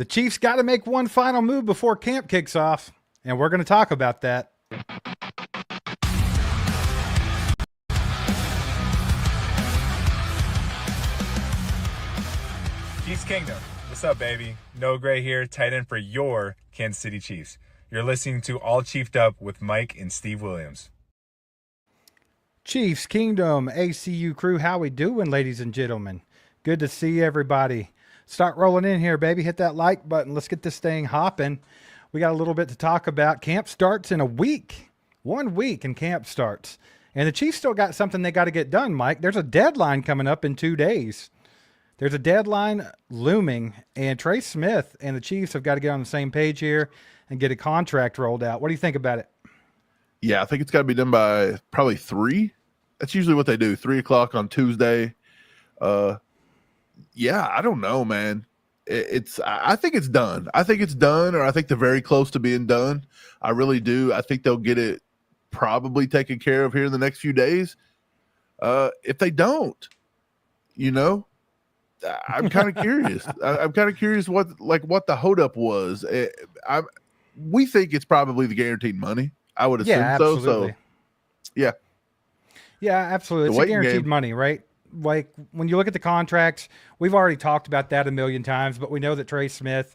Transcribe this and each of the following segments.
The Chiefs got to make one final move before camp kicks off, and we're going to talk about that. Chiefs Kingdom. What's up, baby? Noah Gray here, tight end for your Kansas City Chiefs. You're listening to All Chiefed Up with Mike and Steve Williams. Chiefs Kingdom ACU crew, how we doing, ladies and gentlemen? Good to see everybody. Start rolling in here, baby. Hit that like button. Let's get this thing hopping. We got a little bit to talk about. Camp starts in a week. 1 week and camp starts. And the Chiefs still got something they got to get done, Mike. There's a deadline coming up in 2 days. There's a deadline looming, and Trey Smith and the Chiefs have got to get on the same page here and get a contract rolled out. What do you think about it? Yeah, I think it's got to be done by probably 3. That's usually what they do, 3 o'clock on Tuesday. Yeah, I don't know, man. I think it's done. I think it's done, or I think they're very close to being done. I really do. I think they'll get it probably taken care of here in the next few days. If they don't, I'm kind of curious. I'm kind of curious what the holdup was. We think it's probably the guaranteed money. I would assume absolutely. So yeah. Yeah, absolutely. It's a guaranteed money, right? Like when you look at the contracts, we've already talked about that a million times, but we know that Trey Smith,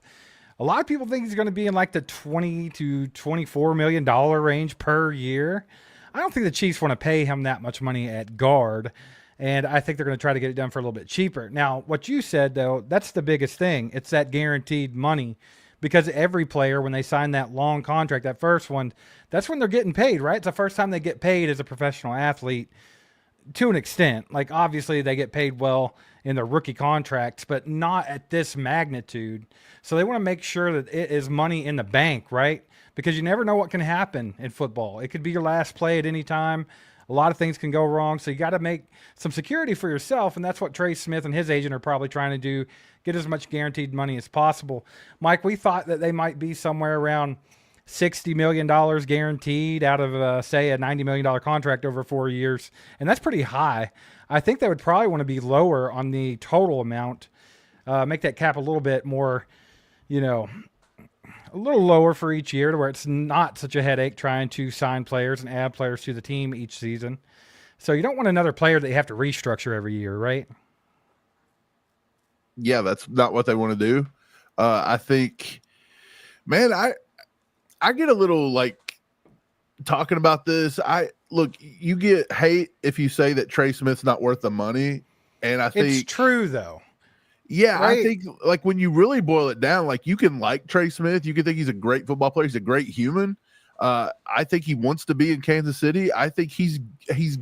a lot of people think he's going to be in like the $20 to $24 million range per year. I don't think the Chiefs want to pay him that much money at guard, and I think they're going to try to get it done for a little bit cheaper. Now, what you said, though, that's the biggest thing. It's that guaranteed money, because every player, when they sign that long contract, that first one, that's when they're getting paid, right? It's the first time they get paid as a professional athlete. To an extent, like obviously they get paid well in their rookie contracts, but not at this magnitude. So they want to make sure that it is money in the bank, right? Because you never know what can happen in football. It could be your last play at any time. A lot of things can go wrong. So you got to make some security for yourself. And that's what Trey Smith and his agent are probably trying to do. Get as much guaranteed money as possible. Mike, we thought that they might be somewhere around $60 million guaranteed out of, say, a $90 million contract over 4 years. And that's pretty high. I think they would probably want to be lower on the total amount, make that cap a little bit more, a little lower for each year to where it's not such a headache trying to sign players and add players to the team each season. So you don't want another player that you have to restructure every year, right? Yeah, that's not what they want to do. I think, man, I get a little like talking about this. Look, you get hate if you say that Trey Smith's not worth the money. And I think it's true though. Yeah. Right? I think like when you really boil it down, like you can like Trey Smith. You can think he's a great football player. He's a great human. I think he wants to be in Kansas City. I think he's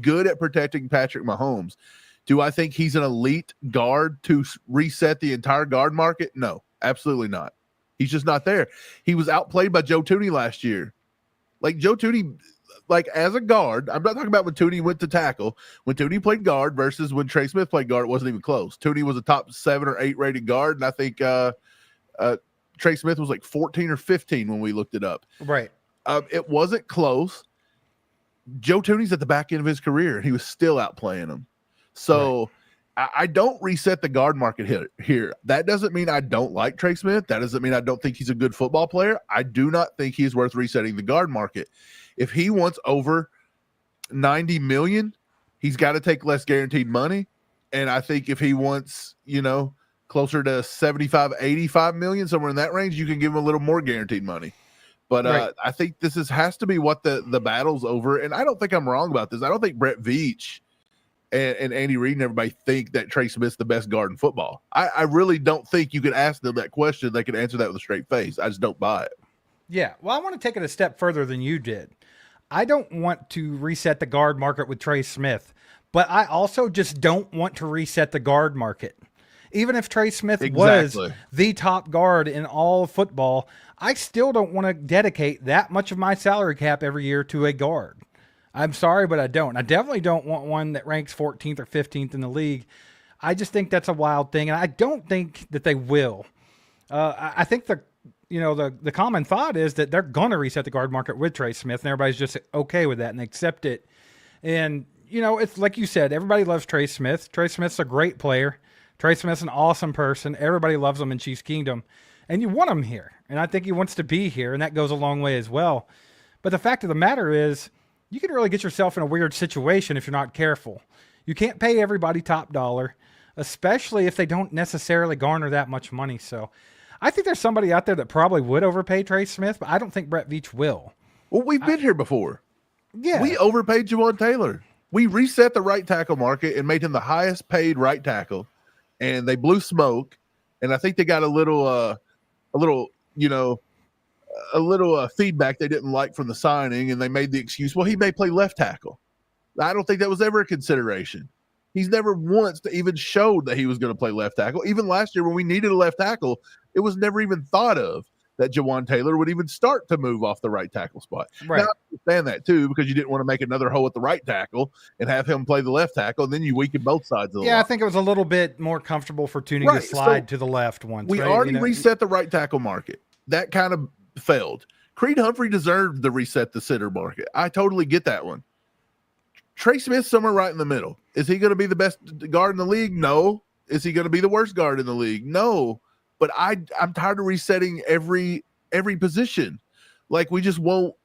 good at protecting Patrick Mahomes. Do I think he's an elite guard to reset the entire guard market? No, absolutely not. He's just not there. He was outplayed by Joe Thuney last year. Like Joe Thuney, like as a guard, I'm not talking about when Thuney went to tackle. When Thuney played guard versus when Trey Smith played guard, it wasn't even close. Thuney was a top 7 or 8 rated guard, and I think Trey Smith was like 14 or 15 when we looked it up. Right. It wasn't close. Joe Thuney's at the back end of his career, and he was still outplaying him. So. Right. I don't reset the guard market here. That doesn't mean I don't like Trey Smith. That doesn't mean I don't think he's a good football player. I do not think he's worth resetting the guard market. If he wants over $90 million, he's got to take less guaranteed money. And I think if he wants, closer to 75, 85 million, somewhere in that range, you can give him a little more guaranteed money. But right. I think this has to be what the battle's over. And I don't think I'm wrong about this. I don't think Brett Veach and Andy Reid and everybody think that Trey Smith's the best guard in football. I really don't think you could ask them that question. They could answer that with a straight face. I just don't buy it. Yeah. Well, I want to take it a step further than you did. I don't want to reset the guard market with Trey Smith, but I also just don't want to reset the guard market. Even if Trey Smith was the top guard in all of football, I still don't want to dedicate that much of my salary cap every year to a guard. I'm sorry, but I don't. I definitely don't want one that ranks 14th or 15th in the league. I just think that's a wild thing, and I don't think that they will. I think the common thought is that they're going to reset the guard market with Trey Smith, and everybody's just okay with that and accept it. And, it's like you said, everybody loves Trey Smith. Trey Smith's a great player. Trey Smith's an awesome person. Everybody loves him in Chiefs Kingdom. and you want him here. And I think he wants to be here, and that goes a long way as well. But the fact of the matter is, you can really get yourself in a weird situation if you're not careful. You can't pay everybody top dollar, especially if they don't necessarily garner that much money. So I think there's somebody out there that probably would overpay Trey Smith, but I don't think Brett Veach will. Well, we've been here before. Yeah. We overpaid Jawaan Taylor. We reset the right tackle market and made him the highest paid right tackle, and they blew smoke. And I think they got a little feedback they didn't like from the signing, and they made the excuse, well, he may play left tackle. I don't think that was ever a consideration. He's never once even showed that he was going to play left tackle. Even last year when we needed a left tackle, it was never even thought of that Jawaan Taylor would even start to move off the right tackle spot. Right. Now, I understand that too, because you didn't want to make another hole at the right tackle and have him play the left tackle, and then you weaken both sides of the line. I think it was a little bit more comfortable for Tooney to slide to the left once. We already reset the right tackle market. That kind of failed. Creed Humphrey deserved the reset the center market. I totally get that one. Trey Smith somewhere right in the middle. Is he going to be the best guard in the league? No. Is he going to be the worst guard in the league? No. But I'm tired of resetting every position. Like, we just won't.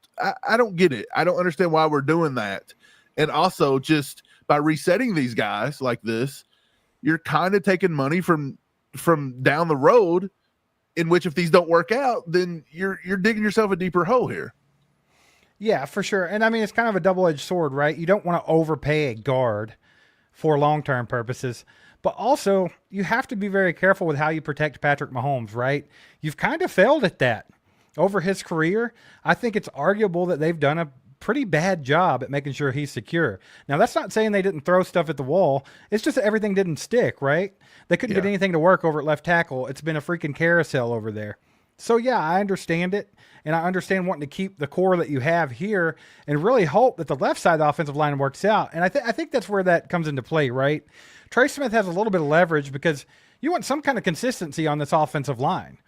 I don't get it. I don't understand why we're doing that. And also, just by resetting these guys like this, you're kind of taking money from down the road, in which if these don't work out, then you're digging yourself a deeper hole here. Yeah, for sure. And I mean, it's kind of a double-edged sword, right? You don't want to overpay a guard for long-term purposes, but also you have to be very careful with how you protect Patrick Mahomes, right? You've kind of failed at that over his career. I think it's arguable that they've done a pretty bad job at making sure he's secure. Now, that's not saying they didn't throw stuff at the wall. It's just that everything didn't stick, right? They couldn't get anything to work over at left tackle. It's been a freaking carousel over there. So, yeah, I understand it, and I understand wanting to keep the core that you have here and really hope that the left side of the offensive line works out. And I think that's where that comes into play, right? Trey Smith has a little bit of leverage because you want some kind of consistency on this offensive line.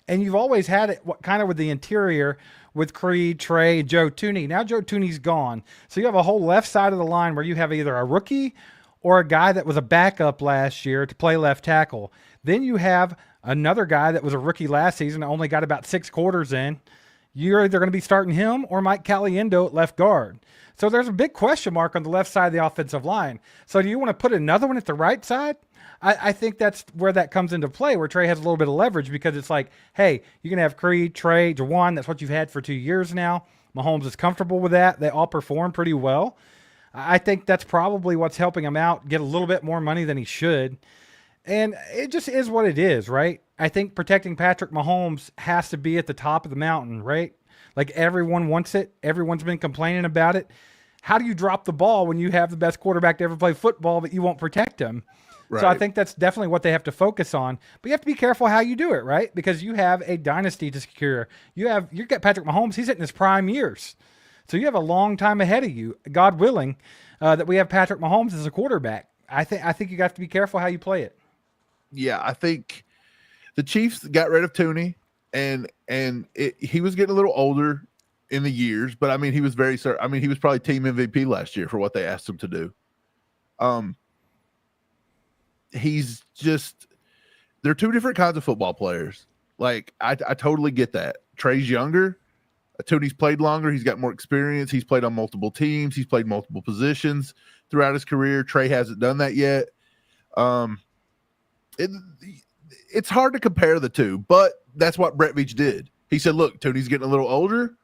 And you've always had it kind of with the interior with Creed, Trey, and Joe Tooney. Now Joe Tooney's gone. So you have a whole left side of the line where you have either a rookie or a guy that was a backup last year to play left tackle. Then you have another guy that was a rookie last season, only got about 6 quarters in. You're either going to be starting him or Mike Caliendo at left guard. So there's a big question mark on the left side of the offensive line. So do you want to put another one at the right side? I think that's where that comes into play, where Trey has a little bit of leverage, because it's like, hey, you're going to have Creed, Trey, Jawaan. That's what you've had for 2 years now. Mahomes is comfortable with that. They all perform pretty well. I think that's probably what's helping him out, get a little bit more money than he should. And it just is what it is, right? I think protecting Patrick Mahomes has to be at the top of the mountain, right? Like, everyone wants it. Everyone's been complaining about it. How do you drop the ball when you have the best quarterback to ever play football, but you won't protect him? Right. So I think that's definitely what they have to focus on. But you have to be careful how you do it, right? Because you have a dynasty to secure. You've got Patrick Mahomes. He's hitting his prime years. So you have a long time ahead of you, God willing, that we have Patrick Mahomes as a quarterback. I think you got to be careful how you play it. Yeah, I think the Chiefs got rid of Tooney, and he was getting a little older in the years, but I mean, he was he was probably team MVP last year for what they asked him to do. They're two different kinds of football players. Like, I totally get that. Trey's younger. Tooney's played longer. He's got more experience. He's played on multiple teams. He's played multiple positions throughout his career. Trey hasn't done that yet. It's hard to compare the two, but that's what Brett Veach did. He said, look, Tooney's getting a little older.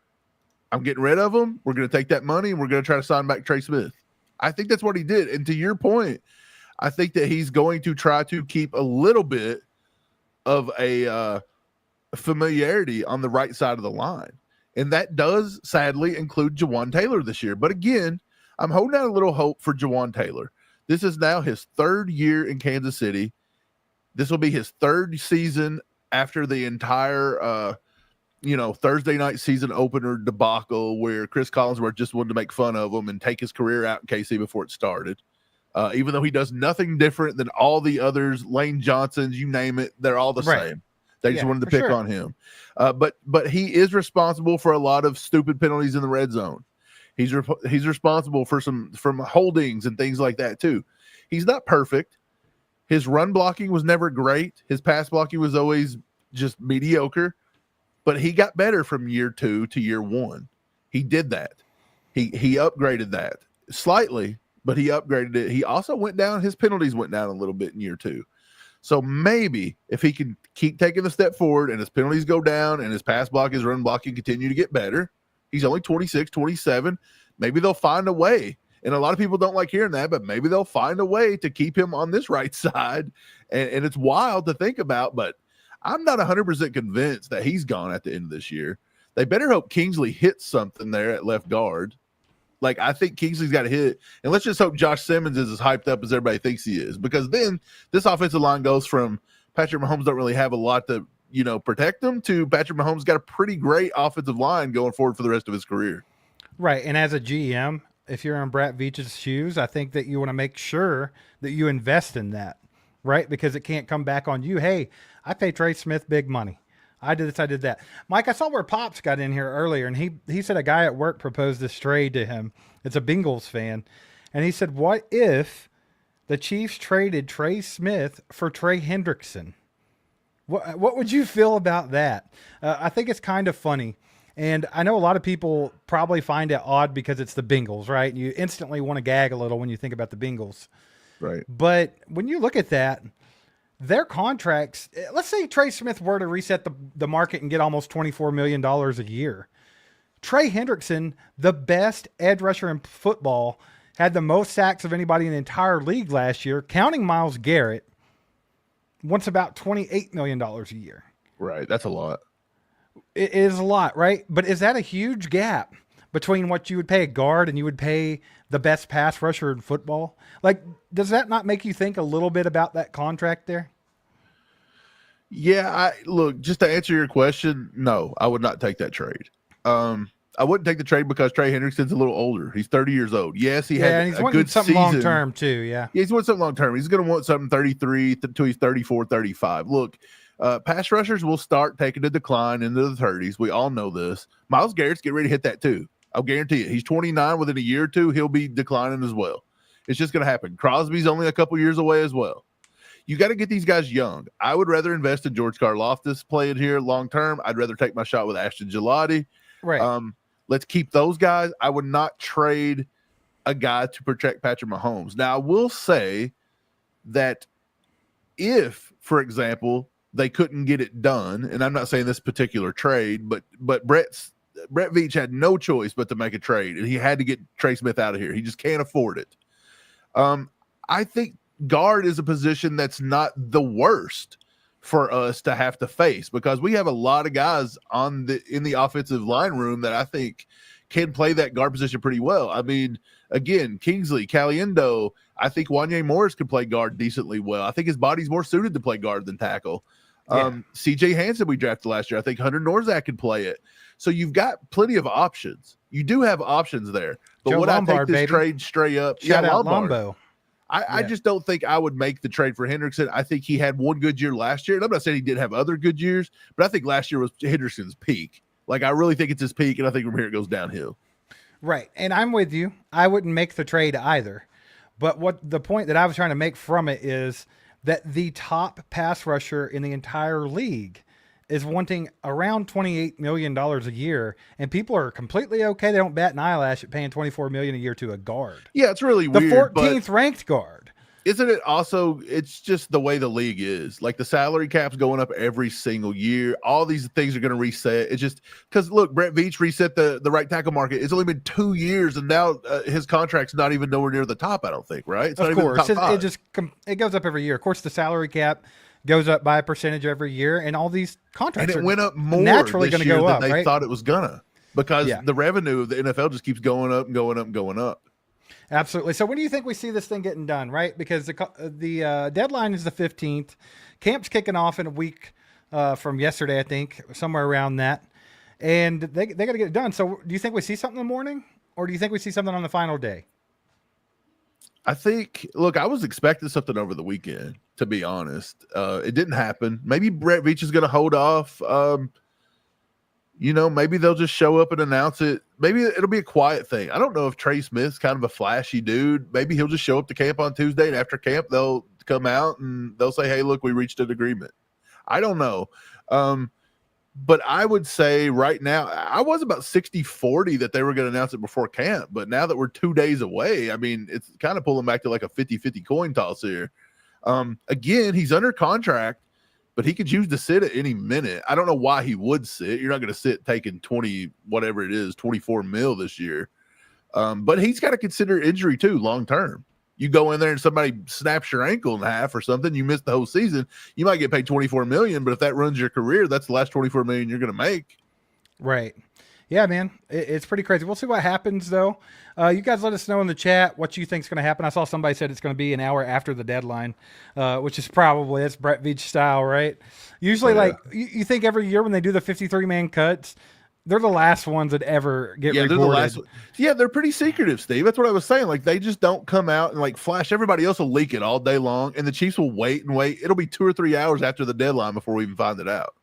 I'm getting rid of him. We're going to take that money, and we're going to try to sign back Trey Smith. I think that's what he did. And to your point, I think that he's going to try to keep a little bit of a familiarity on the right side of the line. And that does sadly include Jawaan Taylor this year. But again, I'm holding out a little hope for Jawaan Taylor. This is now his 3rd year in Kansas City. This will be his 3rd season after the entire, Thursday night season opener debacle where Chris Collinsworth just wanted to make fun of him and take his career out in KC before it started. Even though he does nothing different than all the others, Lane Johnsons, you name it, they're all the same. They just wanted to pick on him. But he is responsible for a lot of stupid penalties in the red zone. He's responsible for some holdings and things like that too. He's not perfect. His run blocking was never great. His pass blocking was always just mediocre, but he got better from year 2 to year 1. He did that. He upgraded that slightly, but he upgraded it. He also went down. His penalties went down a little bit in year 2. So maybe if he can keep taking the step forward and his penalties go down and his pass block, his run blocking continue to get better, he's only 26, 27. Maybe they'll find a way. And a lot of people don't like hearing that, but maybe they'll find a way to keep him on this right side. And it's wild to think about, but I'm not 100% convinced that he's gone at the end of this year. They better hope Kingsley hits something there at left guard. Like, I think Kingsley's got to hit. And let's just hope Josh Simmons is as hyped up as everybody thinks he is. Because then this offensive line goes from Patrick Mahomes don't really have a lot to, protect them to Patrick Mahomes got a pretty great offensive line going forward for the rest of his career. Right. And as a GM, if you're in Brett Veach's shoes, I think that you want to make sure that you invest in that, right? Because it can't come back on you. Hey, I pay Trey Smith big money. I did this, I did that. Mike, I saw where Pops got in here earlier, and he said a guy at work proposed this trade to him. It's a Bengals fan. And he said, what if the Chiefs traded Trey Smith for Trey Hendrickson? What would you feel about that? I think it's kind of funny. And I know a lot of people probably find it odd because it's the Bengals, right? You instantly want to gag a little when you think about the Bengals. Right. But when you look at that, their contracts, let's say Trey Smith were to reset the market and get almost $24 million a year. Trey Hendrickson, the best edge rusher in football, had the most sacks of anybody in the entire league last year, counting Myles Garrett, wants about $28 million a year. Right. That's a lot. It is a lot, right? But is that a huge gap between what you would pay a guard and you would pay the best pass rusher in football? Like, does that not make you think a little bit about that contract there? Yeah, look, just to answer your question, no, I would not take that trade. I wouldn't take the trade because Trey Hendrickson's a little older. He's 30 years old. Yes, he had and he's a wanting good something season. long term too. Yeah, he's wanting something long term. He's going to want something 33 until he's 34, 35. Look, pass rushers will start taking a decline into the 30s. We all know this. Myles Garrett's getting ready to hit that too. I'll guarantee it. He's 29. Within a year or two, he'll be declining as well. It's just going to happen. Crosby's only a couple years away as well. You got to get these guys young. I would rather invest in George Karlaftis playing here long term. I'd rather take my shot with Ashton Gelati. Right. Let's keep those guys. I would not trade a guy to protect Patrick Mahomes. Now, I will say that if, for example, they couldn't get it done, and I'm not saying this particular trade, but Brett Veach had no choice but to make a trade, and he had to get Trey Smith out of here. He just can't afford it. I think guard is a position that's not the worst for us to have to face because we have a lot of guys in the offensive line room that I think can play that guard position pretty well. I mean, again, Kingsley, Caliendo, I think Wanye Morris can play guard decently well. I think his body's more suited to play guard than tackle. CJ Hansen we drafted last year. I think Hunter Norzak can play it. So you've got plenty of options. You do have options there. But would I take this trade straight up? Shout out Lombo. I just don't think I would make the trade for Hendrickson. I think he had one good year last year. And I'm not saying he did have other good years, but I think last year was Hendrickson's peak. Like, I really think it's his peak, and I think from here it goes downhill. Right. And I'm with you. I wouldn't make the trade either. But what the point that I was trying to make from it is that the top pass rusher in the entire league is wanting around $28 million a year, and people are completely okay. They don't bat an eyelash at paying $24 million a year to a guard. Yeah, it's really weird. The 14th ranked guard. Isn't it also, it's just the way the league is. Like, the salary cap's going up every single year. All these things are going to reset. It's just because, look, Brett Veach reset the right tackle market. It's only been 2 years, and now his contract's not even nowhere near the top, I don't think, right? It's of course. It goes up every year. Of course, the salary cap goes up by a percentage every year, and all these contracts and it went up more naturally going to go than up, they right? thought it was gonna, because the revenue of the NFL just keeps going up and going up and going up. Absolutely. So when do you think we see this thing getting done, right? Because the deadline is the 15th. Camp's kicking off in a week from yesterday, I think, somewhere around that. And they got to get it done. So do you think we see something in the morning, or do you think we see something on the final day? I think, look, I was expecting something over the weekend, to be honest. It didn't happen. Maybe Brett Veach is going to hold off. Maybe they'll just show up and announce it. Maybe it'll be a quiet thing. I don't know if Trey Smith's kind of a flashy dude. Maybe he'll just show up to camp on Tuesday, and after camp, they'll come out and they'll say, hey, look, we reached an agreement. I don't know. But I would say right now, I was about 60-40 that they were going to announce it before camp. But now that we're 2 days away, I mean, it's kind of pulling back to like a 50-50 coin toss here. Again, he's under contract, but he could choose to sit at any minute. I don't know why he would sit. You're not going to sit taking 20, whatever it is, 24 mil this year. But he's got to consider injury too, long term. You go in there and somebody snaps your ankle in half or something, you miss the whole season, you might get paid $24 million, but if that runs your career, that's the last $24 million you're going to make. Right. Yeah, man. It's pretty crazy. We'll see what happens, though. You guys let us know in the chat what you think is going to happen. I saw somebody said it's going to be an hour after the deadline, which is probably, that's Brett Veach style, right? Usually, like, you think every year when they do the 53-man cuts, they're the last ones that ever get reported. They're the last. Yeah, they're pretty secretive, Steve. That's what I was saying. Like, they just don't come out and like flash. Everybody else will leak it all day long, and the Chiefs will wait and wait. It'll be 2 or 3 hours after the deadline before we even find it out.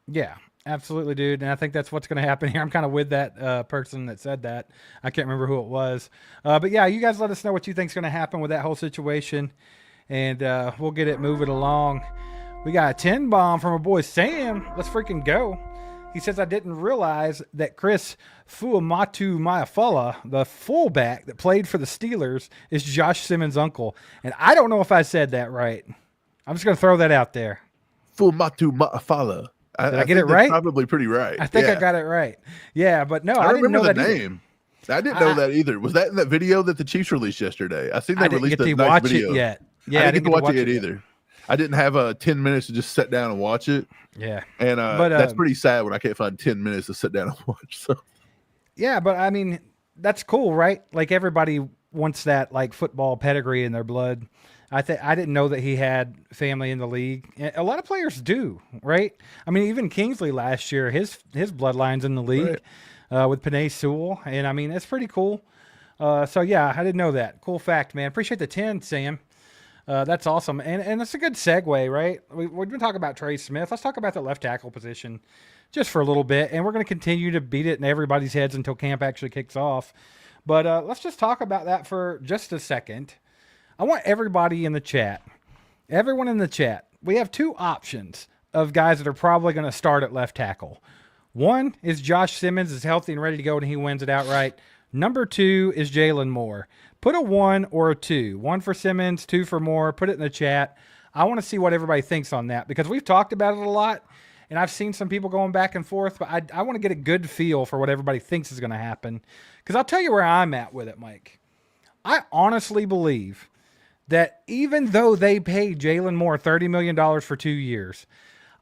Yeah, absolutely, dude. And I think that's what's going to happen here. I'm kind of with that person that said that. I can't remember who it was. But yeah, you guys let us know what you think is going to happen with that whole situation, and we'll get it moving along. We got a 10 bomb from our boy Sam. Let's freaking go. He says, I didn't realize that Chris Fuamatu-Maiafala, the fullback that played for the Steelers, is Josh Simmons' uncle. And I don't know if I said that right. I'm just going to throw that out there. Fuamatu-Maiafala. Did I get it right? Probably pretty right. I think I got it right. Yeah, but no, I didn't know the that name. Either. I didn't know that either. Was that in that video that the Chiefs released yesterday? I seen they released a nice video. Yet. Yeah, I didn't get to watch it either. I didn't have 10 minutes to just sit down and watch it. Yeah. And but that's pretty sad when I can't find 10 minutes to sit down and watch. So yeah, but I mean, that's cool, right? Like everybody wants that like football pedigree in their blood. I didn't know that he had family in the league. A lot of players do, right? I mean, even Kingsley last year, his bloodline's in the league with Penei Sewell. And I mean, it's pretty cool. So yeah, I didn't know that. Cool fact, man. Appreciate the 10, Sam. That's awesome. And that's a good segue, right? We've been talking about Trey Smith. Let's talk about the left tackle position just for a little bit. And we're going to continue to beat it in everybody's heads until camp actually kicks off. But let's just talk about that for just a second. I want everybody in the chat, everyone in the chat, we have 2 options of guys that are probably going to start at left tackle. One is Josh Simmons is healthy and ready to go and he wins it outright. Number 2 is Jalen Moore. Put a 1 or a 2. 1 for Simmons, 2 for Moore. Put it in the chat. I want to see what everybody thinks on that because we've talked about it a lot, and I've seen some people going back and forth, but I want to get a good feel for what everybody thinks is going to happen because I'll tell you where I'm at with it, Mike. I honestly believe that even though they paid Jalen Moore $30 million for 2 years,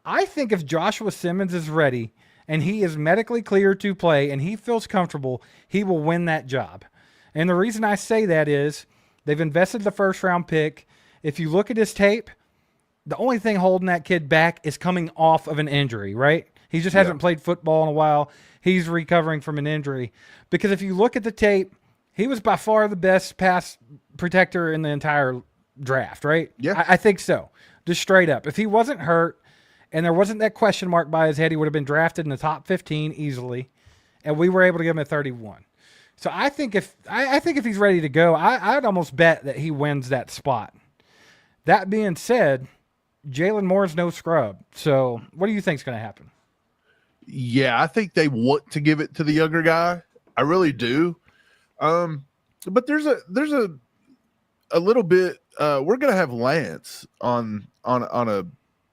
I think if Joshua Simmons is ready and he is medically cleared to play and he feels comfortable, he will win that job. And the reason I say that is they've invested the first-round pick. If you look at his tape, the only thing holding that kid back is coming off of an injury, right? He just hasn't played football in a while. He's recovering from an injury. Because if you look at the tape, he was by far the best pass protector in the entire draft, right? Yeah. I think so. Just straight up. If he wasn't hurt and there wasn't that question mark by his head, he would have been drafted in the top 15 easily. And we were able to give him a 31. So I think if he's ready to go, I'd almost bet that he wins that spot. That being said, Jalen Moore's no scrub. So what do you think is going to happen? Yeah, I think they want to give it to the younger guy. I really do. But there's a little bit. We're gonna have Lance on a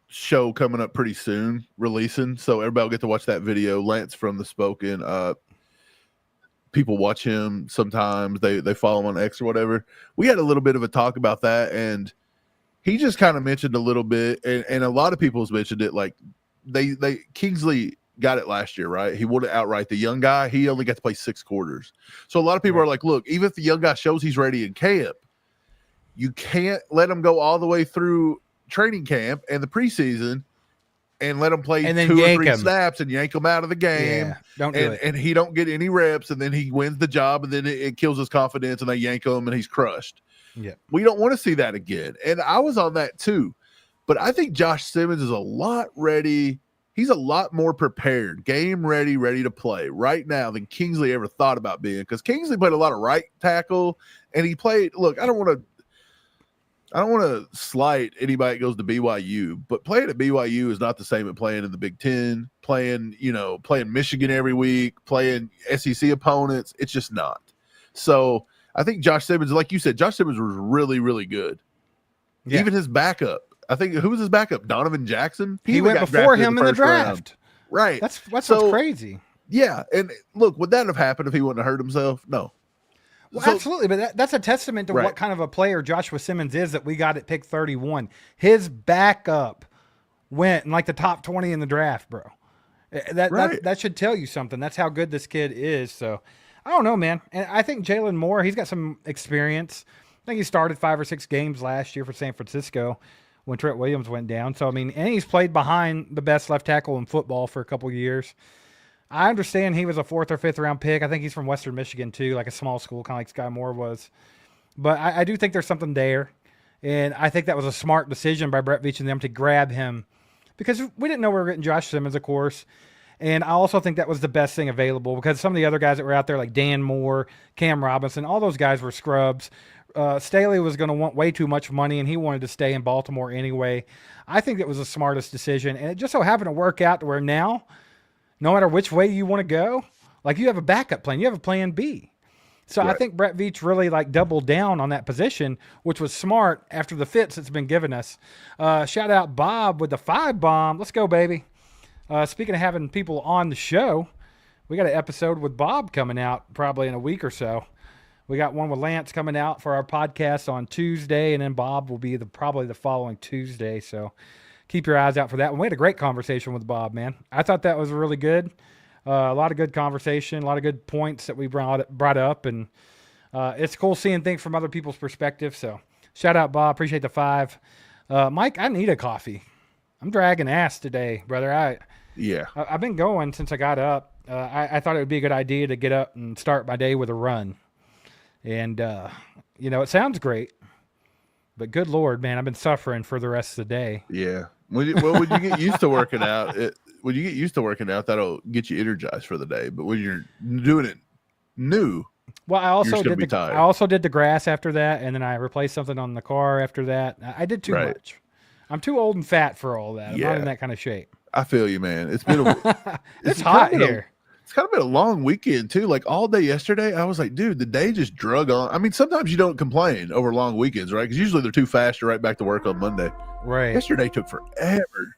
show coming up pretty soon, releasing. So everybody will get to watch that video. Lance from The Spoken. People watch him sometimes. They follow him on X or whatever. We had a little bit of a talk about that, and he just kind of mentioned a little bit, and a lot of people's mentioned it. Like they Kingsley got it last year, right? He won it outright. The young guy, he only got to play 6 quarters. So a lot of people are like, look, even if the young guy shows he's ready in camp, you can't let him go all the way through training camp and the preseason and let him play 2 or 3 snaps and yank him out of the game. Yeah, don't do it. And he don't get any reps, and then he wins the job, and then it kills his confidence, and they yank him, and he's crushed. Yeah, we don't want to see that again. And I was on that too. But I think Josh Simmons is a lot ready. He's a lot more prepared, game ready to play right now than Kingsley ever thought about being. Because Kingsley played a lot of right tackle, and he played. Look, I don't want I don't want to slight anybody that goes to BYU, but playing at BYU is not the same as playing in the Big Ten, playing Michigan every week, playing SEC opponents. It's just not. So I think Josh Simmons, like you said, Josh Simmons was really, really good. Yeah. Even his backup. I think, who was his backup? Donovan Jackson? He went before him in the draft. Round. Right. That's what's crazy. Yeah. And look, would that have happened if he wouldn't have hurt himself? No. Well, absolutely. But that's a testament to what kind of a player Joshua Simmons is that we got at pick 31. His backup went in like the top 20 in the draft, bro. That should tell you something. That's how good this kid is. So I don't know, man. And I think Jalen Moore, he's got some experience. I think he started 5 or 6 games last year for San Francisco when Trent Williams went down. So, I mean, and he's played behind the best left tackle in football for a couple of years. I understand he was a 4th or 5th round pick. I think he's from Western Michigan too, like a small school, kind of like Skyy Moore was. But I do think there's something there. And I think that was a smart decision by Brett Veach and them to grab him because we didn't know we were getting Josh Simmons, of course. And I also think that was the best thing available because some of the other guys that were out there, like Dan Moore, Cam Robinson, all those guys were scrubs. Staley was going to want way too much money, and he wanted to stay in Baltimore anyway. I think it was the smartest decision, and it just so happened to work out to where now, no matter which way you want to go, like you have a backup plan. You have a plan B. So I think Brett Veach really like doubled down on that position, which was smart after the fits it's been given us. Shout out Bob with the 5 bomb. Let's go, baby. Speaking of having people on the show, we got an episode with Bob coming out probably in a week or so. We got one with Lance coming out for our podcast on Tuesday, and then Bob will be probably the following Tuesday. So keep your eyes out for that one. We had a great conversation with Bob, man. I thought that was really good. A lot of good conversation, a lot of good points that we brought up, and it's cool seeing things from other people's perspective. So shout out, Bob. Appreciate the 5. Mike, I need a coffee. I'm dragging ass today, brother. I've been going since I got up. I thought it would be a good idea to get up and start my day with a run. And, it sounds great, but good Lord, man, I've been suffering for the rest of the day. Yeah. When you get used to working out, that'll get you energized for the day. But when you're doing it new, well, I also did the grass after that, and then I replaced something on the car after that. I did too much. I'm too old and fat for all that. I'm not in that kind of shape. I feel you, man. It's been it's hot here. It's kind of been a long weekend too. Like all day yesterday, I was like, dude, the day just drug on. I mean, sometimes you don't complain over long weekends, right? Because usually they're too fast to right back to work on Monday. Right. Yesterday took forever.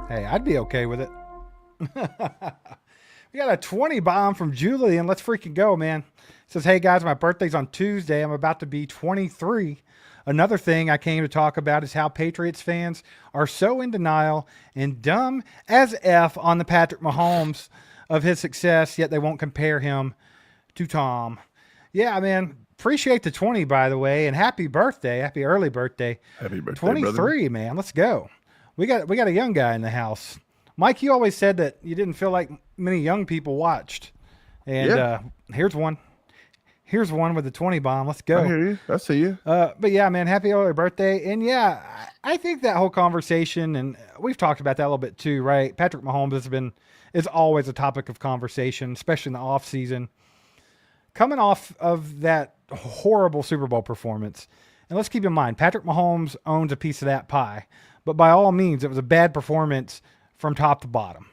Hey, I'd be okay with it. We got a 20 bomb from Julian. Let's freaking go, man. It says, hey guys, my birthday's on Tuesday. I'm about to be 23. Another thing I came to talk about is how Patriots fans are so in denial and dumb as F on the Patrick Mahomes of his success, yet they won't compare him to Tom. Yeah, man. Appreciate the 20, by the way, and happy birthday. Happy early birthday. Happy birthday, 23, brother. Man. Let's go. We got a young guy in the house. Mike, you always said that you didn't feel like many young people watched. And here's one. Here's one with the 20 bomb. Let's go. I hear you. I see you. But yeah, man, happy early birthday. And yeah, I think that whole conversation, and we've talked about that a little bit too, right? Patrick Mahomes is always a topic of conversation, especially in the off season. Coming off of that horrible Super Bowl performance, and let's keep in mind, Patrick Mahomes owns a piece of that pie, but by all means, it was a bad performance from top to bottom.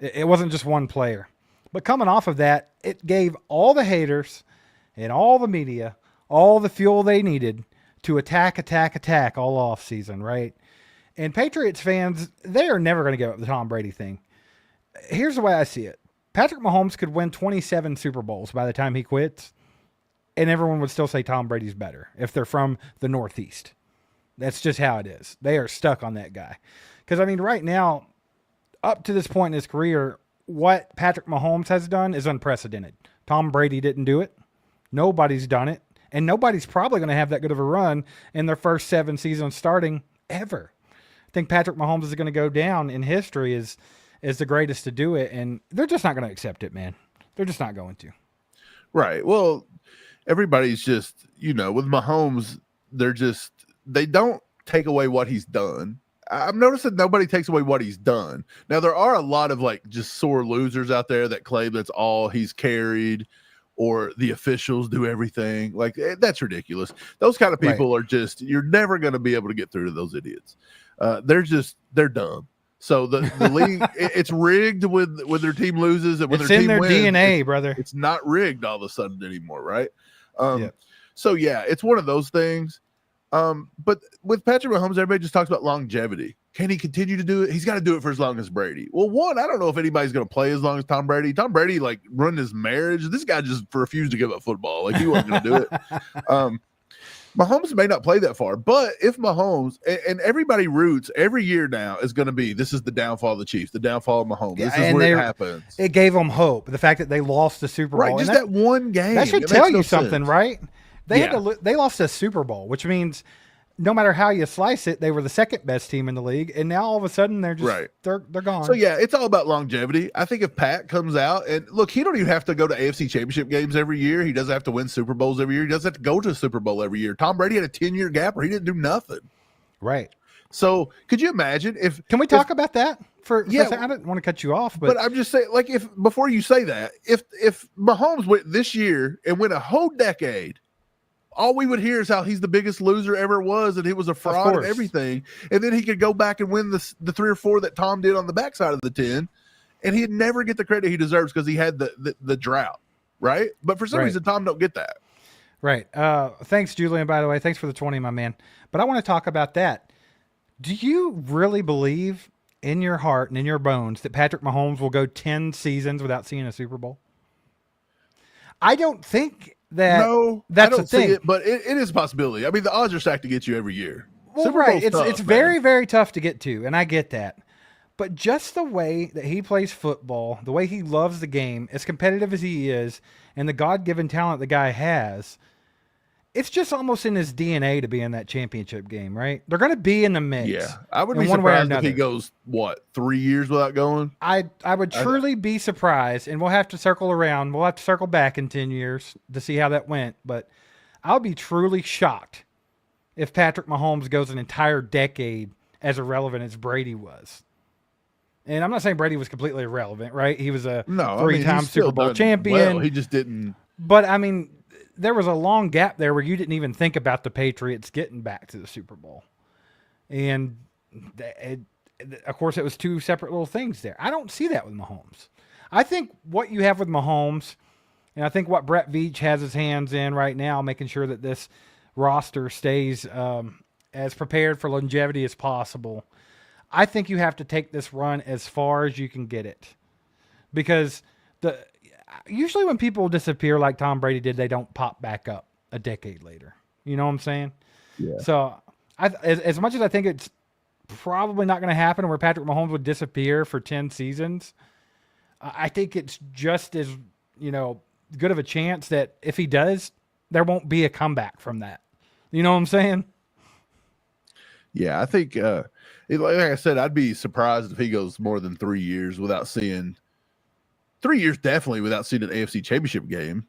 It wasn't just one player. But coming off of that, it gave all the haters and all the media all the fuel they needed to attack all off season, right? And Patriots fans, they are never going to give up the Tom Brady thing. Here's the way I see it. Patrick Mahomes could win 27 Super Bowls by the time he quits, and everyone would still say Tom Brady's better if they're from the Northeast. That's just how it is. They are stuck on that guy. Because, I mean, right now, up to this point in his career, what Patrick Mahomes has done is unprecedented. Tom Brady didn't do it. Nobody's done it. And nobody's probably going to have that good of a run in their first 7 seasons starting ever. I think Patrick Mahomes is going to go down in history as the greatest to do it, and they're just not going to accept it, man. They're just not going to. Right. Well, everybody's just, with Mahomes, they don't take away what he's done. I've noticed that nobody takes away what he's done. Now, there are a lot of just sore losers out there that claim that's all he's carried, or the officials do everything. Like, that's ridiculous. Those kind of people are just, you're never going to be able to get through to those idiots. They're dumb. So the league, it's rigged when their team loses, and when it's their team in their wins, DNA, brother. It's not rigged all of a sudden anymore, right? So yeah, it's one of those things. But with Patrick Mahomes, everybody just talks about longevity. Can he continue to do it? He's got to do it for as long as Brady. Well, one, I don't know if anybody's going to play as long as Tom Brady. Tom Brady, like, ruined his marriage. This guy just refused to give up football. Like, he wasn't going to do it. Mahomes may not play that far, but if Mahomes, and everybody roots every year now is going to be, this is the downfall of the Chiefs, the downfall of Mahomes. This is where it happens. It gave them hope. The fact that they lost the Super Bowl. Right, just that one game. That should tell you something, right? They lost a Super Bowl, which means no matter how you slice it, they were the second best team in the league, and now all of a sudden they're just they're gone. So yeah, it's all about longevity. I think if Pat comes out, and look, he don't even have to go to AFC Championship games every year. He doesn't have to win Super Bowls every year. He doesn't have to go to a Super Bowl every year. Tom Brady had a 10-year gap where he didn't do nothing. Right. So could you imagine if? Can we talk about that for a second? I didn't want to cut you off, but I'm just saying, like, if before you say that, if Mahomes went this year and went a whole decade, all we would hear is how he's the biggest loser ever was, and he was a fraud and everything. And then he could go back and win the 3 or 4 that Tom did on the backside of the 10, and he'd never get the credit he deserves because he had the drought, right? But for some reason, Tom don't get that. Right. Thanks, Julian, by the way. Thanks for the 20, my man. But I want to talk about that. Do you really believe in your heart and in your bones that Patrick Mahomes will go 10 seasons without seeing a Super Bowl? I don't think that. No, that's I don't the thing. see it, but it is a possibility. I mean, the odds are stacked to get you every year. Well, Super right. Bowl's tough, It's very, very tough to get to, and I get that. But just the way that he plays football, the way he loves the game, as competitive as he is, and the God-given talent the guy has, it's just almost in his DNA to be in that championship game, right? They're going to be in the mix. Yeah, I would be surprised if he goes, 3 years without going? I would truly be surprised, and we'll have to circle around. We'll have to circle back in 10 years to see how that went. But I'll be truly shocked if Patrick Mahomes goes an entire decade as irrelevant as Brady was. And I'm not saying Brady was completely irrelevant, right? He was a 3-time Super Bowl champion. Well, he just didn't. But, I mean, there was a long gap there where you didn't even think about the Patriots getting back to the Super Bowl. And, of course, it was 2 separate little things there. I don't see that with Mahomes. I think what you have with Mahomes, and I think what Brett Veach has his hands in right now, making sure that this roster stays as prepared for longevity as possible, I think you have to take this run as far as you can get it. Because usually when people disappear like Tom Brady did, they don't pop back up a decade later. You know what I'm saying? Yeah. So as much as I think it's probably not going to happen where Patrick Mahomes would disappear for 10 seasons, I think it's just as, good of a chance that if he does, there won't be a comeback from that. You know what I'm saying? Yeah, I think, like I said, I'd be surprised if he goes more than 3 years without seeing 3 years, definitely without seeing an AFC Championship game.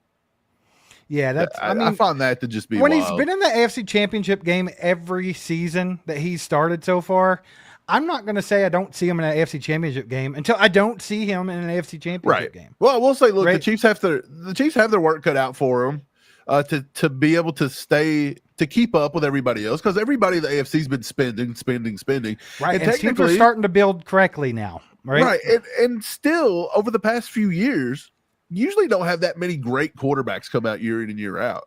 Yeah, I find that to just be when wild. He's been in the AFC Championship game every season that he's started so far. I'm not going to say I don't see him in an AFC Championship game until I don't see him in an AFC Championship game. Well, we'll say, look, the Chiefs have their work cut out for them to be able to keep up with everybody else, because everybody in the AFC's been spending. Right, and teams are starting to build correctly now. Right, and still over the past few years, usually don't have that many great quarterbacks come out year in and year out.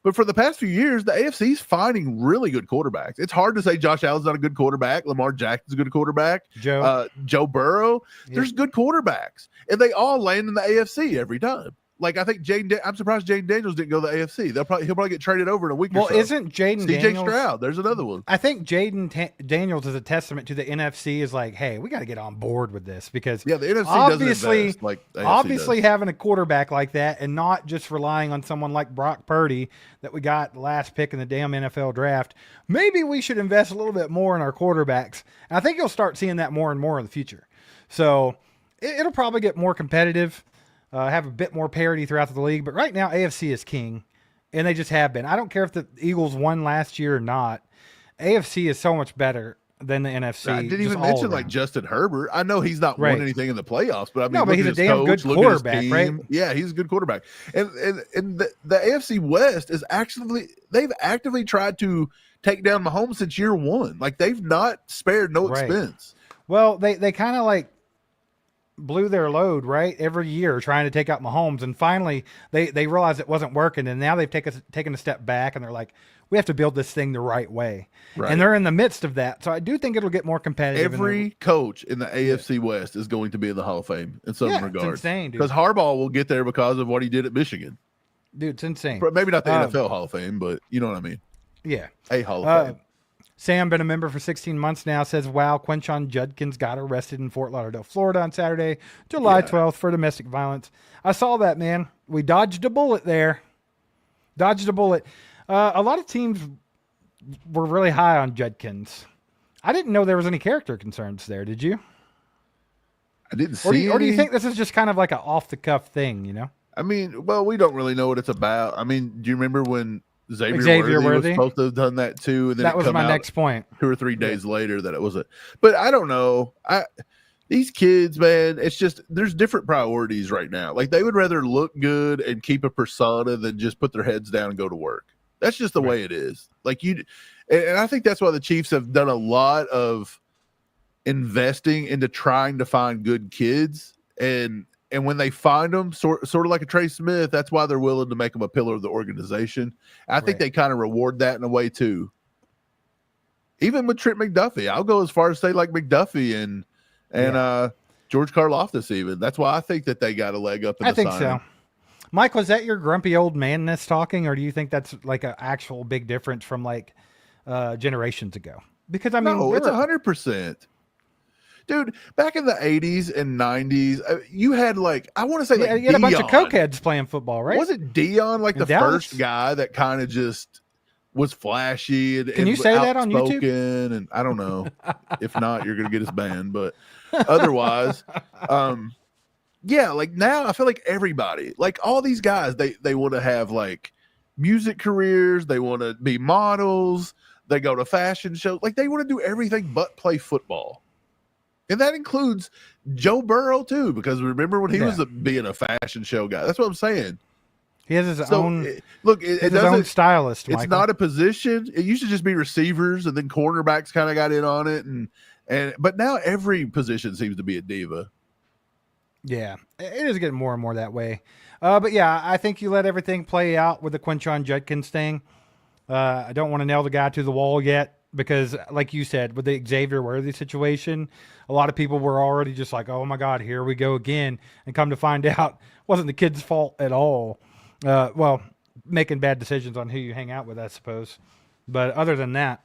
But for the past few years, the AFC's finding really good quarterbacks. It's hard to say Josh Allen's not a good quarterback. Lamar Jackson's a good quarterback. Joe Burrow. Yeah. There's good quarterbacks, and they all land in the AFC every time. Like, I think I'm surprised Jaden Daniels didn't go to the AFC. He'll probably get traded over in a week or so. Well, isn't Jaden Daniels... CJ Stroud, there's another one. I think Jaden Daniels is a testament to the NFC is like, hey, we got to get on board with this, because the NFC doesn't invest like the AFC obviously does. Having a quarterback like that and not just relying on someone like Brock Purdy that we got the last pick in the damn NFL draft, maybe we should invest a little bit more in our quarterbacks. And I think you'll start seeing that more and more in the future. So it'll probably get more competitive. Have a bit more parity throughout the league. But right now, AFC is king, and they just have been. I don't care if the Eagles won last year or not. AFC is so much better than the NFC. I didn't even mention like Justin Herbert. I know he's not won anything in good playoffs, but I mean, but he's a damn good quarterback, right? Yeah, he's a good quarterback. And the AFC West is they've actively tried to take down Mahomes since year one. Like they've not spared no expense. Well, they kind of like blew their load, right? Every year trying to take out Mahomes, and finally they realized it wasn't working, and now they've taken a step back, and they're like, we have to build this thing the right way. Right. And they're in the midst of that. So I do think it'll get more competitive. Every coach in the AFC West is going to be in the Hall of Fame in some regards. It's insane, dude. Because Harbaugh will get there because of what he did at Michigan. Dude, it's insane. Maybe not the NFL Hall of Fame, but you know what I mean. Yeah. A Hall of Fame. Sam, been a member for 16 months now, says, wow, Quinshon Judkins got arrested in Fort Lauderdale, Florida on Saturday, July 12th for domestic violence. I saw that, man. We dodged a bullet there. Dodged a bullet. A lot of teams were really high on Judkins. I didn't know there was any character concerns there. Did you? I didn't see Or do you think this is just kind of like an off-the-cuff thing, you know? I mean, well, we don't really know what it's about. I mean, do you remember when Xavier Worthy was supposed to have done that too? And then that was my next point. 2 or 3 days later that it wasn't. But I don't know. These kids, man, it's just there's different priorities right now. Like they would rather look good and keep a persona than just put their heads down and go to work. That's just the way it is. Like and I think that's why the Chiefs have done a lot of investing into trying to find good kids, and when they find them, sort of like a Trey Smith, that's why they're willing to make them a pillar of the organization. I think they kind of reward that in a way too. Even with Trent McDuffie, I'll go as far as say like McDuffie and George Karlaftis even. That's why I think that they got a leg up in the signing. I think so. Mike, was that your grumpy old manness talking, or do you think that's like an actual big difference from like generations ago? Because I mean, no, it's 100%. Dude, back in the 80s and 90s, you had like, I want to say like you had a bunch of cokeheads playing football, right? Wasn't Dion like the first guy that kind of just was flashy and Can you say that on YouTube? And I don't know. If not, you're going to get us banned. But otherwise, yeah, like now I feel like everybody, like all these guys, they want to have like music careers. They want to be models. They go to fashion shows. Like they want to do everything but play football. And that includes Joe Burrow too, because remember when he was being a fashion show guy. That's what I'm saying. He has his own his own stylist. It's not a position. It used to just be receivers, and then cornerbacks kind of got in on it, but now every position seems to be a diva. Yeah, it is getting more and more that way. But yeah, I think you let everything play out with the Quinshon Judkins thing. I don't want to nail the guy to the wall yet because, like you said, with the Xavier Worthy situation, a lot of people were already just like, oh my God, here we go again. And come to find out, it wasn't the kid's fault at all. Well, making bad decisions on who you hang out with, I suppose. But other than that,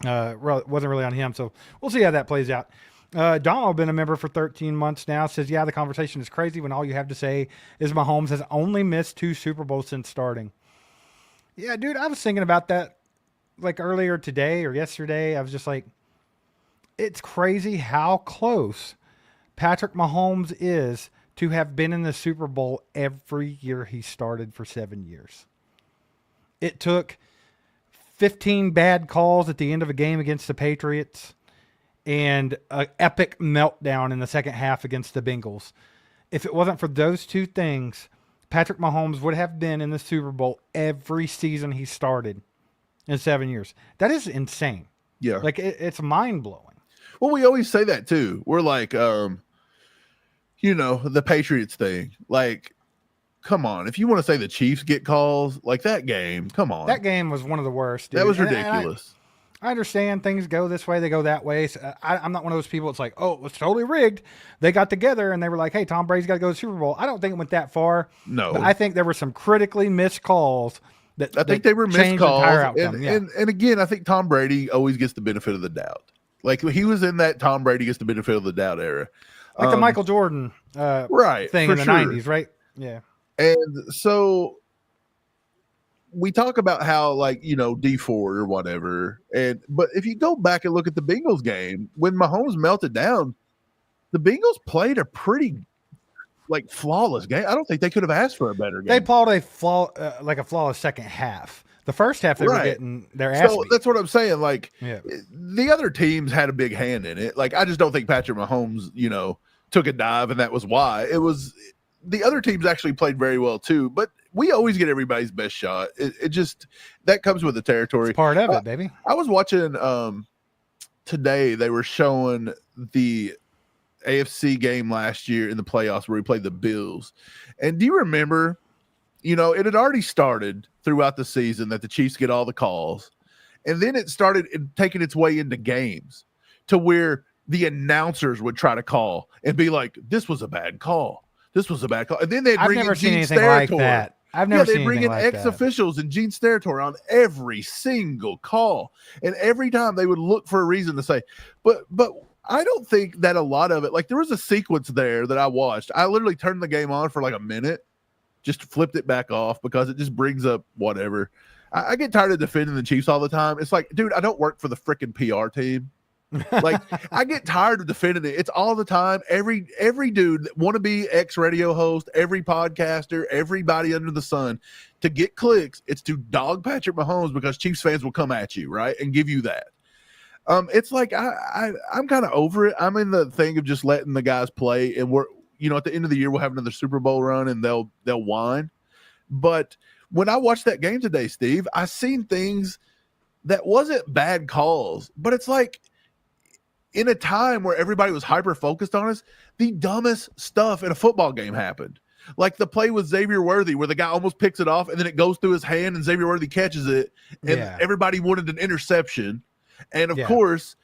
wasn't really on him. So we'll see how that plays out. Donald, been a member for 13 months now, says, yeah, the conversation is crazy when all you have to say is Mahomes has only missed 2 Super Bowls since starting. Yeah, dude, I was thinking about that like earlier today or yesterday. I was just like, it's crazy how close Patrick Mahomes is to have been in the Super Bowl every year he started for 7 years. It took 15 bad calls at the end of a game against the Patriots and an epic meltdown in the second half against the Bengals. If it wasn't for those 2 things, Patrick Mahomes would have been in the Super Bowl every season he started in 7 years. That is insane. Yeah. Like, it's mind-blowing. Well, we always say that, too. We're like, the Patriots thing. Like, come on. If you want to say the Chiefs get calls, like that game, come on. That game was one of the worst, dude. That was ridiculous. I understand things go this way, they go that way. So I'm not one of those people that's like, oh, it was totally rigged. They got together and they were like, hey, Tom Brady's got to go to the Super Bowl. I don't think it went that far. No. But I think there were some critically missed calls. I think they were missed calls. And again, I think Tom Brady always gets the benefit of the doubt. Like he was in that Tom Brady gets the benefit of the doubt era. Like the Michael Jordan thing in the 90s, right? Yeah. And so we talk about how, like, D4 or whatever. But if you go back and look at the Bengals game, when Mahomes melted down, the Bengals played a pretty flawless game. I don't think they could have asked for a better game. They played a flawless second half. The first half they were getting their ass beat. That's what I'm saying. Like, the other teams had a big hand in it. Like, I just don't think Patrick Mahomes, took a dive, and that was why. It was the other teams actually played very well too, but we always get everybody's best shot. It just, that comes with the territory. It's part of it, baby. I was watching today, they were showing the AFC game last year in the playoffs where we played the Bills. And do you remember, it had already started throughout the season that the Chiefs get all the calls. And then it started taking its way into games to where the announcers would try to call and be like, this was a bad call. This was a bad call. And then they'd bring in Gene Steratore. Like that. I've never seen anything like that. They'd bring in ex-officials and Gene Steratore on every single call. And every time they would look for a reason to say, but I don't think that a lot of it, like there was a sequence there that I watched. I literally turned the game on for like a minute, just flipped it back off because it just brings up whatever. I get tired of defending the Chiefs all the time. It's like, dude, I don't work for the freaking PR team. Like, I get tired of defending it. It's all the time. Every dude want to be ex-radio host, every podcaster, everybody under the sun, to get clicks, it's to dog Patrick Mahomes because Chiefs fans will come at you, right, and give you that. It's like I'm kind of over it. I'm in the thing of just letting the guys play, and we're at the end of the year we'll have another Super Bowl run, and they'll whine. But when I watched that game today, Steve, I seen things that wasn't bad calls, but it's like in a time where everybody was hyper focused on us, the dumbest stuff in a football game happened. Like the play with Xavier Worthy where the guy almost picks it off and then it goes through his hand and Xavier Worthy catches it, and everybody wanted an interception. And of course,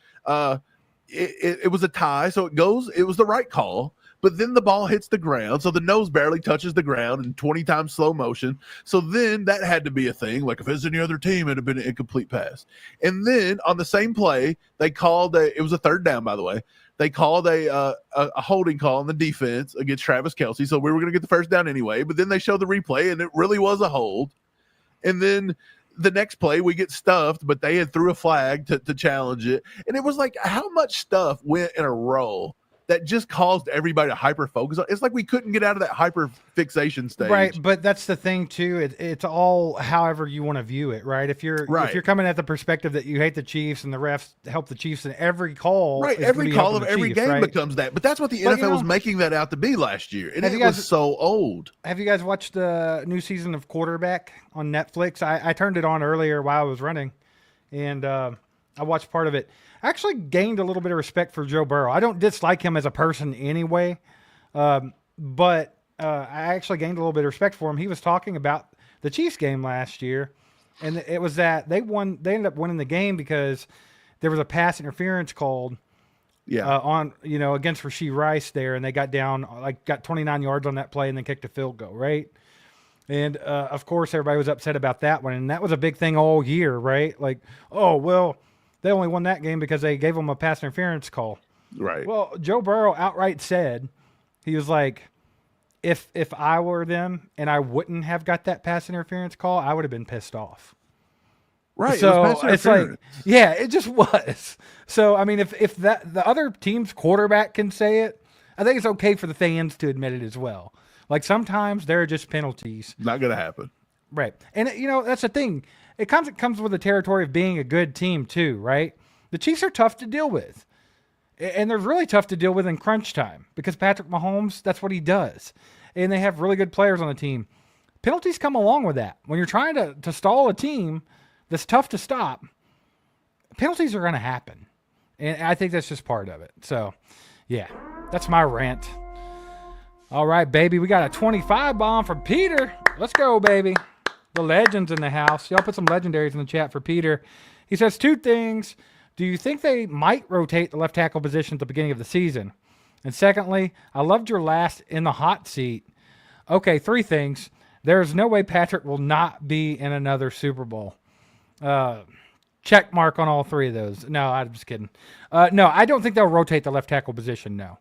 it was a tie, so it was the right call. But then the ball hits the ground, so the nose barely touches the ground in 20 times slow motion. So then that had to be a thing. Like if it was any other team, it'd have been an incomplete pass. And then on the same play, they called it was a third down, by the way. They called a holding call on the defense against Travis Kelce. So we were going to get the first down anyway. But then they showed the replay, and it really was a hold. And then the next play, we get stuffed, but they had threw a flag to challenge it. And it was like how much stuff went in a row that just caused everybody to hyper focus on. It's like we couldn't get out of that hyper fixation stage. Right, but that's the thing too. It's all however you want to view it, right? If you're coming at the perspective that you hate the Chiefs and the refs help the Chiefs in every call, right? Every call of every game becomes that. But that's what the NFL was making that out to be last year, and it was so old. Have you guys watched the new season of Quarterback on Netflix? I turned it on earlier while I was running, and I watched part of it. I actually gained a little bit of respect for Joe Burrow. I don't dislike him as a person anyway, but I actually gained a little bit of respect for him. He was talking about the Chiefs game last year, and it was that they ended up winning the game because there was a pass interference called on against Rashee Rice there, and they got down, got 29 yards on that play and then kicked a field goal, right? And, of course, everybody was upset about that one, and that was a big thing all year, right? Like, oh, well, they only won that game because they gave them a pass interference call. Right. Well, Joe Burrow outright said, he was like, if I were them and I wouldn't have got that pass interference call, I would have been pissed off. Right. So it's like, yeah, it just was. So, I mean, if the other team's quarterback can say it, I think it's okay for the fans to admit it as well. Like sometimes there are just penalties. Not going to happen. Right. And, that's the thing. It comes with the territory of being a good team too, right? The Chiefs are tough to deal with. And they're really tough to deal with in crunch time because Patrick Mahomes, that's what he does. And they have really good players on the team. Penalties come along with that. When you're trying to stall a team that's tough to stop, penalties are going to happen. And I think that's just part of it. So, yeah, that's my rant. All right, baby. We got a 25 bomb from Peter. Let's go, baby. The legends in the house. Y'all put some legendaries in the chat for Peter. He says 2 things. Do you think they might rotate the left tackle position at the beginning of the season? And secondly, I loved your last in the hot seat. Okay, 3 things. There's no way Patrick will not be in another Super Bowl. Check mark on all 3 of those. No, I'm just kidding. No, I don't think they'll rotate the left tackle position, no.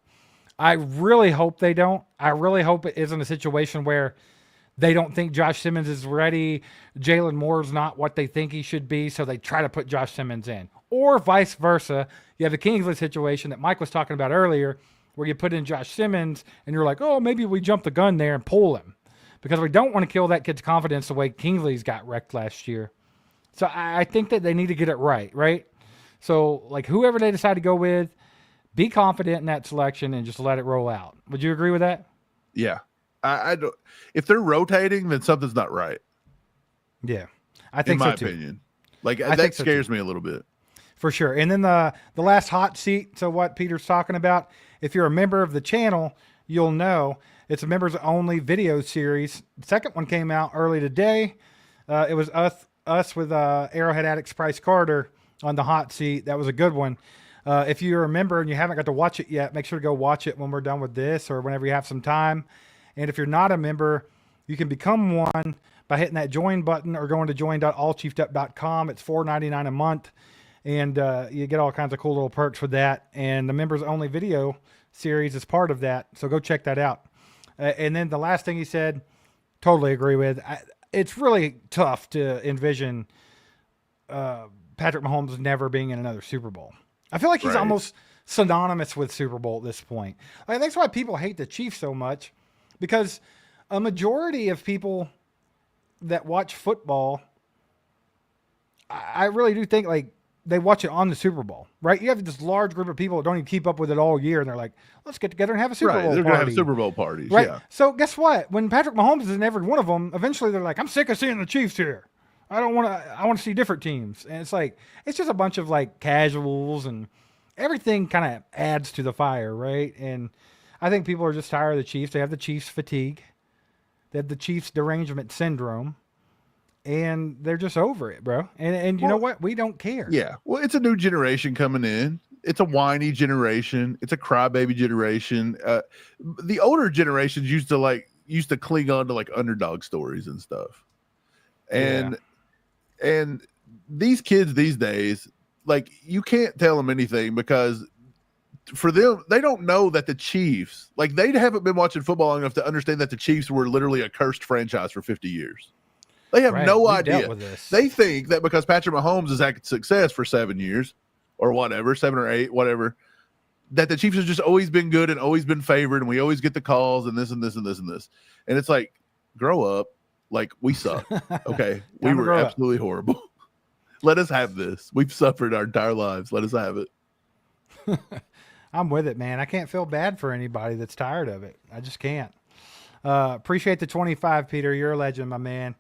I really hope they don't. I really hope it isn't a situation where they don't think Josh Simmons is ready. Jalen Moore's not what they think he should be, so they try to put Josh Simmons in. Or vice versa. You have the Kingsley situation that Mike was talking about earlier, where you put in Josh Simmons, and you're like, oh, maybe we jump the gun there and pull him. Because we don't want to kill that kid's confidence the way Kingsley's got wrecked last year. So I think that they need to get it right? So, like, whoever they decide to go with, be confident in that selection and just let it roll out. Would you agree with that? Yeah. I don't. If they're rotating, then something's not right. Yeah, I think in my so too. opinion. Like, that scares me a little bit. For sure. And then the last hot seat, so what Peter's talking about, if you're a member of the channel, you'll know it's a members only video series. The second one came out early today. It was us with Arrowhead Addicts Price Carter on the hot seat. That was a good one. If you're a member and you haven't got to watch it yet, make sure to go watch it when we're done with this or whenever you have some time. And if you're not a member, you can become one by hitting that join button or going to join.allchieftsup.com. It's $4.99 a month. And you get all kinds of cool little perks with that. And the members only video series is part of that. So go check that out. And then the last thing he said, totally agree with. It's really tough to envision Patrick Mahomes never being in another Super Bowl. I feel like he's almost synonymous with Super Bowl at this point. Like, that's why people hate the Chiefs so much, because a majority of people that watch football, I really do think, like, they watch it on the Super Bowl, right? You have this large group of people that don't even keep up with it all year, and they're like, let's get together and have a Super Bowl party. They're going to have Super Bowl parties, right? Yeah. So guess what? When Patrick Mahomes is in every one of them, eventually they're like, I'm sick of seeing the Chiefs here. I want to see different teams. And it's like, it's just a bunch of like casuals, and everything kind of adds to the fire, right? And I think people are just tired of the Chiefs. They have the Chiefs fatigue. They have the Chiefs derangement syndrome. And they're just over it, bro. And you know what? We don't care. Yeah. Well, it's a new generation coming in. It's a whiny generation. It's a crybaby generation. The older generations used to cling on to like underdog stories and stuff. And these kids these days, like, you can't tell them anything, because for them, they don't know that the Chiefs, like, they haven't been watching football long enough to understand that the Chiefs were literally a cursed franchise for 50 years. They have no idea. They think that because Patrick Mahomes has had success for 7 years or whatever, 7 or 8, whatever, that the Chiefs have just always been good and always been favored, and we always get the calls and this and this and this and this. And it's like, grow up. Like, we suck. Okay. We were absolutely horrible. Let us have this. We've suffered our entire lives. Let us have it. I'm with it, man. I can't feel bad for anybody that's tired of it. I just can't. Appreciate the 25, Peter. You're a legend, my man.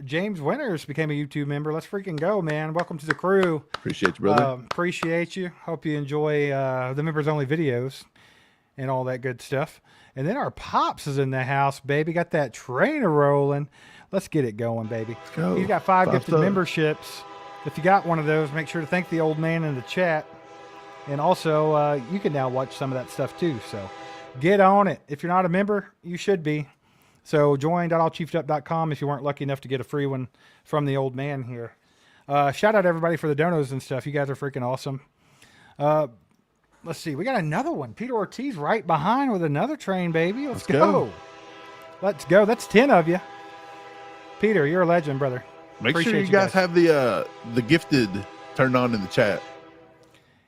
James Winters became a YouTube member. Let's freaking go, man. Welcome to the crew. Appreciate you, brother. Appreciate you. Hope you enjoy the members only videos and all that good stuff. And then our Pops is in the house, baby. Got that trainer rolling. Let's get it going, baby. Let's go. He's got 5 gifted memberships. If you got one of those, make sure to thank the old man in the chat. And also, you can now watch some of that stuff too. So get on it. If you're not a member, you should be. So join.allchieftsup.com if you weren't lucky enough to get a free one from the old man here. Shout out everybody for the donos and stuff. You guys are freaking awesome. Let's see. We got another one. Peter Ortiz right behind with another train, baby. Let's go. Let's go. That's 10 of you. Peter, you're a legend, brother. Make sure you guys have the gifted turned on in the chat.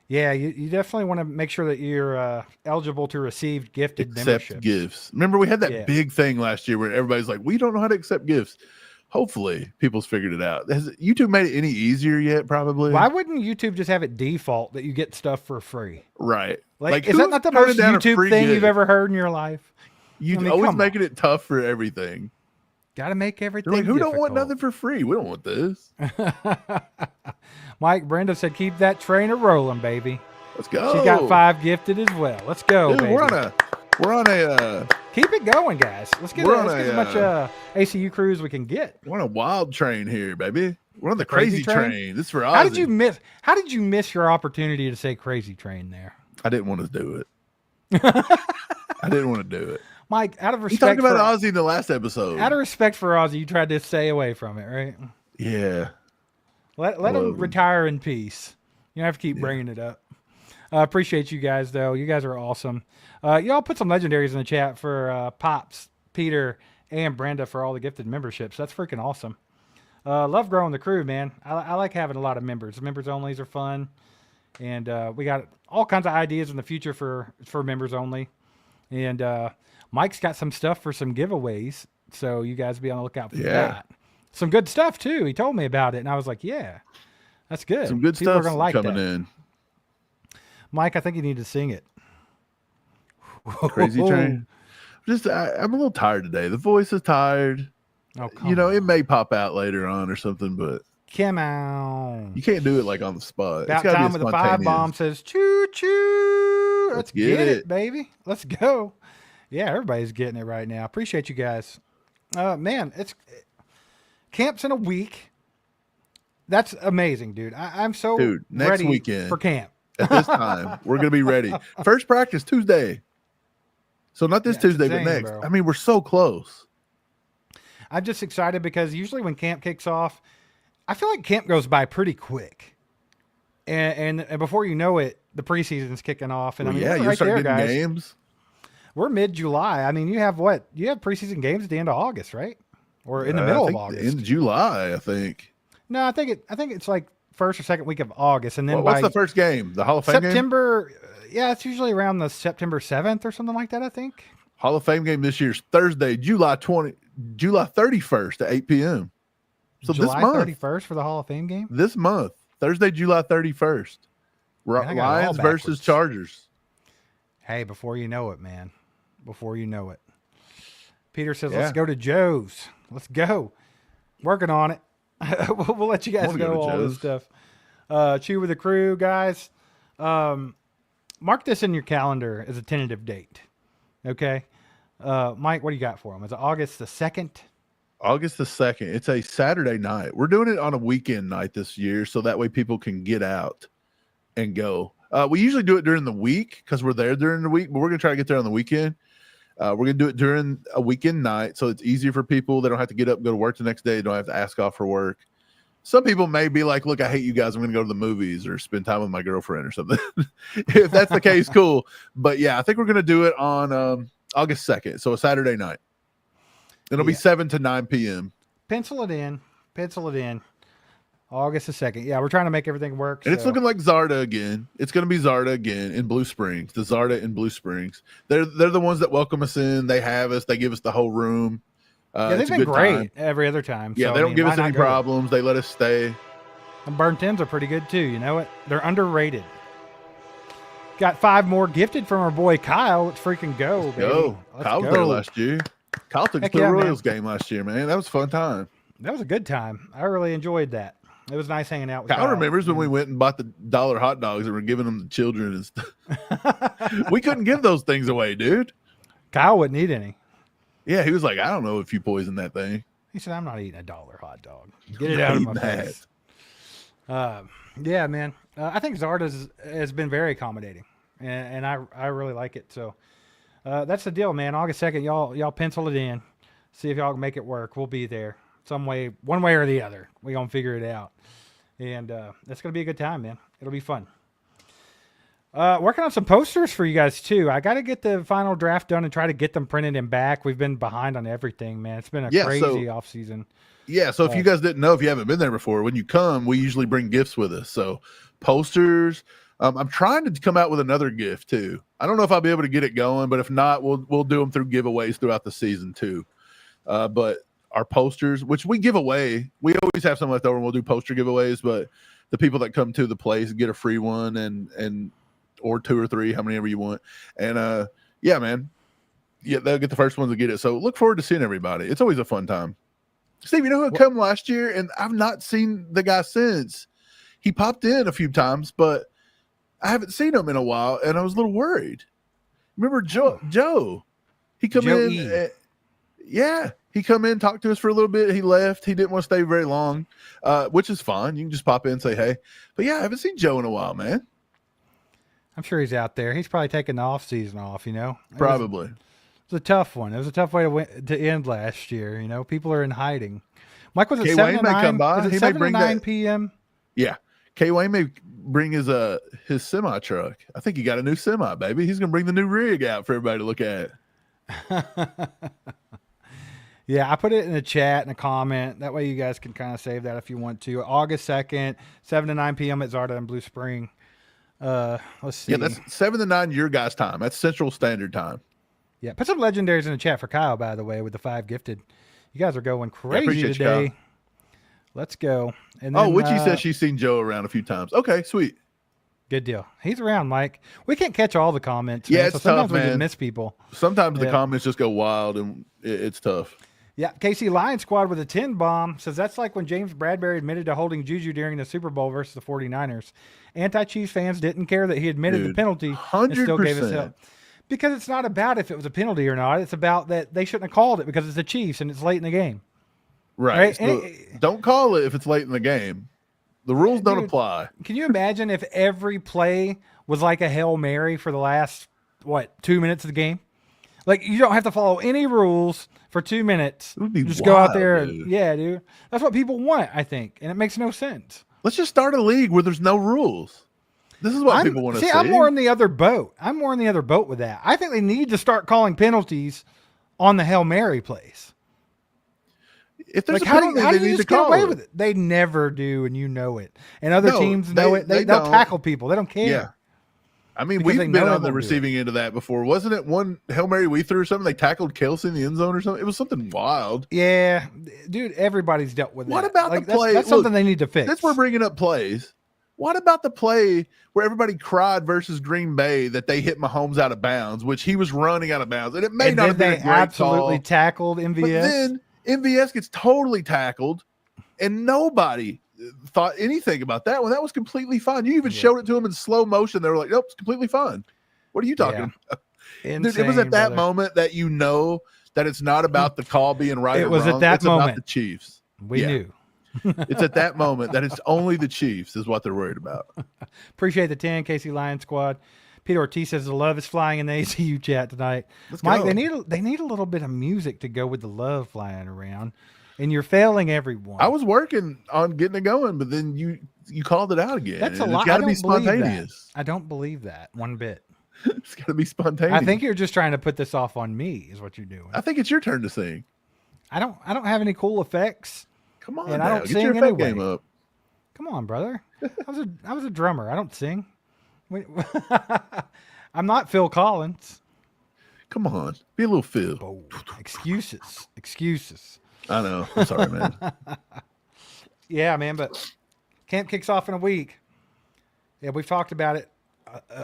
Yeah, you definitely want to make sure that you're eligible to receive gifted memberships. Gifts. Remember, we had that big thing last year where everybody's like, we don't know how to accept gifts. Hopefully, people's figured it out. Has YouTube made it any easier yet? Probably. Why wouldn't YouTube just have it default that you get stuff for free? Right. Like is that not the most YouTube thing you've ever heard in your life? You always making it tough for everything. Got to make everything like, who difficult. don't want nothing for free? We don't want this. Mike Brenda said, keep that trainer rolling, baby. Let's go. She got 5 gifted as well. Let's go, dude, baby. We're on a keep it going, guys. Let's get as much ACU crew as we can get. We're on a wild train here, baby. We're on the crazy train. This is for Ozzy. How did you miss your opportunity to say crazy train there? I didn't want to do it. I didn't want to do it. Mike, out of respect, you talked about Ozzy in the last episode. Out of respect for Ozzy, you tried to stay away from it, right? Yeah. Let him retire in peace. You don't have to keep bringing it up. Appreciate you guys, though. You guys are awesome. Y'all put some legendaries in the chat for Pops, Peter, and Brenda for all the gifted memberships. That's freaking awesome. Love growing the crew, man. I like having a lot of members. Members onlys are fun. And we got all kinds of ideas in the future for members only. And Mike's got some stuff for some giveaways. So you guys be on the lookout for that. Some good stuff too. He told me about it, and I was like, "Yeah, that's good. Some good People stuff are gonna like coming that." in. Mike, I think you need to sing it. Crazy Train. I'm a little tired today. The voice is tired. Oh, it may pop out later on or something, but come on. You can't do it like on the spot. About time with the 5 bomb says choo choo. Let's get it, baby. Let's go. Yeah, everybody's getting it right now. Appreciate you guys. Man, it's camp's in a week. That's amazing, dude. I'm so next ready weekend for camp. At this time, we're gonna be ready. First practice Tuesday. So not this Tuesday, insane, but next. bro. I mean, we're so close. I'm just excited because usually when camp kicks off, I feel like camp goes by pretty quick. And before you know it, the preseason's kicking off. And you right start there, getting guys. games. We're mid-July. I mean, you have what? You have preseason games at the end of August, right? Or in the middle of August. In July, I think. No, I think it's like first or second week of August, and then what's the first game? The Hall of Fame September. Yeah, it's usually around the September 7th or something like that, I think. Hall of Fame game this year's Thursday, July 31st at 8 p.m. So July this month, 31st for the Hall of Fame game. This month, Thursday, July 31st. Lions versus Chargers. Hey, before you know it, man. Before you know it. Peter says, "Let's go to Joe's. Let's go. Working on it." we'll let you guys know all this stuff. Chew with the crew, guys. Mark this in your calendar as a tentative date. Okay. Mike, what do you got for them? Is it August the 2nd? August the 2nd. It's a Saturday night. We're doing it on a weekend night this year, so that way people can get out and go. We usually do it during the week because we're there during the week, but we're going to try to get there on the weekend. We're going to do it during a weekend night, so it's easier for people. They don't have to get up and go to work the next day. They don't have to ask off for work. Some people may be like, look, I hate you guys. I'm going to go to the movies or spend time with my girlfriend or something. If that's the case, cool. But, yeah, I think we're going to do it on August 2nd, so a Saturday night. It'll be 7 to 9 p.m. Pencil it in. August the 2nd. Yeah, we're trying to make everything work. And it's looking like Zarda again. It's going to be Zarda again in Blue Springs. The Zarda in Blue Springs. They're the ones that welcome us in. They have us. They give us the whole room. They've been great every other time. Yeah, they don't give us any problems. They let us stay. And burnt ends are pretty good too. You know what? They're underrated. Got 5 more gifted from our boy Kyle. Let's freaking go, Let's baby. go. Kyle was there last year. Kyle took us to the Royals game last year, man. That was a fun time. That was a good time. I really enjoyed that. It was nice hanging out with Kyle. Remembers when we went and bought the $1 hot dogs and were giving them to children and stuff. We couldn't give those things away, dude. Kyle wouldn't eat any. Yeah, he was like, I don't know if you poisoned that thing. He said, I'm not eating a $1 hot dog. Get it out of my face. Yeah, man. I think Zarda's has been very accommodating, and I really like it. So that's the deal, man. August 2nd, y'all pencil it in. See if y'all can make it work. We'll be there some way, one way or the other. We're going to figure it out. And it's going to be a good time, man. It'll be fun. Working on some posters for you guys, too. I got to get the final draft done and try to get them printed and back. We've been behind on everything, man. It's been a crazy off season. Yeah, so if you guys didn't know, if you haven't been there before, when you come, we usually bring gifts with us. So posters. I'm trying to come out with another gift, too. I don't know if I'll be able to get it going, but if not, we'll do them through giveaways throughout the season, too. But our posters, which we give away, we always have some left over and we'll do poster giveaways, but the people that come to the place get a free one and or 2 or 3, how many ever you want. And yeah, man. Yeah, they'll get the first ones to get it. So look forward to seeing everybody. It's always a fun time. Steve, you know who had come last year? And I've not seen the guy since. He popped in a few times, but I haven't seen him in a while, and I was a little worried. Remember Joe? He come in. Yeah, he come in, talked to us for a little bit. He left. He didn't want to stay very long, which is fine. You can just pop in and say hey. But yeah, I haven't seen Joe in a while, man. I'm sure he's out there. He's probably taking the off season off, you know? Probably. It was a tough one. It was a tough way to end last year, you know? People are in hiding. Mike, was it 7 to 9? Come by. Was it he 7 may bring to 9 p.m.? Yeah. K-Wayne may bring his semi truck. I think he got a new semi, baby. He's going to bring the new rig out for everybody to look at. Yeah, I put it in the chat and a comment. That way you guys can kind of save that if you want to. August 2nd, 7 to 9 p.m. at Zarda in Blue Spring. Let's see. Yeah, that's 7 to 9 your guys' time. That's Central Standard Time. Yeah, put some legendaries in the chat for Kyle, by the way, with the 5 gifted. You guys are going crazy today. Let's go. And then, Witchy says she's seen Joe around a few times. Okay, sweet. Good deal. He's around, Mike. We can't catch all the comments. Yeah, man, it's so sometimes tough, man. We just miss people. Sometimes the comments just go wild, and it's tough. Yeah, KC Lion Squad with a 10 bomb says that's like when James Bradbury admitted to holding Juju during the Super Bowl versus the 49ers. Anti-Chiefs fans didn't care that he admitted the penalty 100%. and still gave us help. Because it's not about if it was a penalty or not. It's about that they shouldn't have called it because it's the Chiefs and it's late in the game. Right. So don't call it if it's late in the game. The rules don't apply. Can you imagine if every play was like a Hail Mary for the last, 2 minutes of the game? Like, you don't have to follow any rules for 2 minutes. It would be just wild, go out there. dude. Yeah, dude. That's what people want, I think. And it makes no sense. Let's just start a league where there's no rules. This is what people want to see. I'm more in the other boat. I'm more in the other boat with that. I think they need to start calling penalties on the Hail Mary plays. If there's like, a penalty, how do they you need just to get call away it. with it? They never do, and you know it. And other teams know it. They'll don't. tackle people. They don't care. Yeah. I mean, Because we've been on the receiving end of that before. Wasn't it one Hail Mary we threw or something? They tackled Kelsey in the end zone or something? It was something wild. Yeah. Dude, everybody's dealt with What that. about the play? That's something they need to fix. Since we're bringing up plays, what about the play where everybody cried versus Green Bay that they hit Mahomes out of bounds, which he was running out of bounds? And it may not have been a great absolutely call, tackled MVS. But then MVS gets totally tackled, and nobody thought anything about that one. That was completely fine. You even showed it to them in slow motion. They were like, nope, it's completely fine. What are you talking about? Insane, Dude, it was at that moment that you know that it's not about the call being right or wrong. At that it's moment. about the Chiefs. We knew. It's at that moment that it's only the Chiefs is what they're worried about. Appreciate the 10, Casey Lion Squad. Peter Ortiz says the love is flying in the ACU chat tonight. Let's Mike, go. they need a little bit of music to go with the love flying around, and you're failing everyone. I was working on getting it going, but then you called it out again. That's a lot. It's got to be spontaneous. I don't believe that one bit. It's got to be spontaneous. I think you're just trying to put this off on me, is what you're doing. I think it's your turn to sing. I don't have any cool effects. Come on, and now. I don't Get sing your effect anyway. game up. Come on, brother. I was a drummer. I don't sing. I'm not Phil Collins. Come on, be a little Phil. Oh, excuses. I know. I'm sorry, man. Yeah, man, but camp kicks off in a week. Yeah, we've talked about it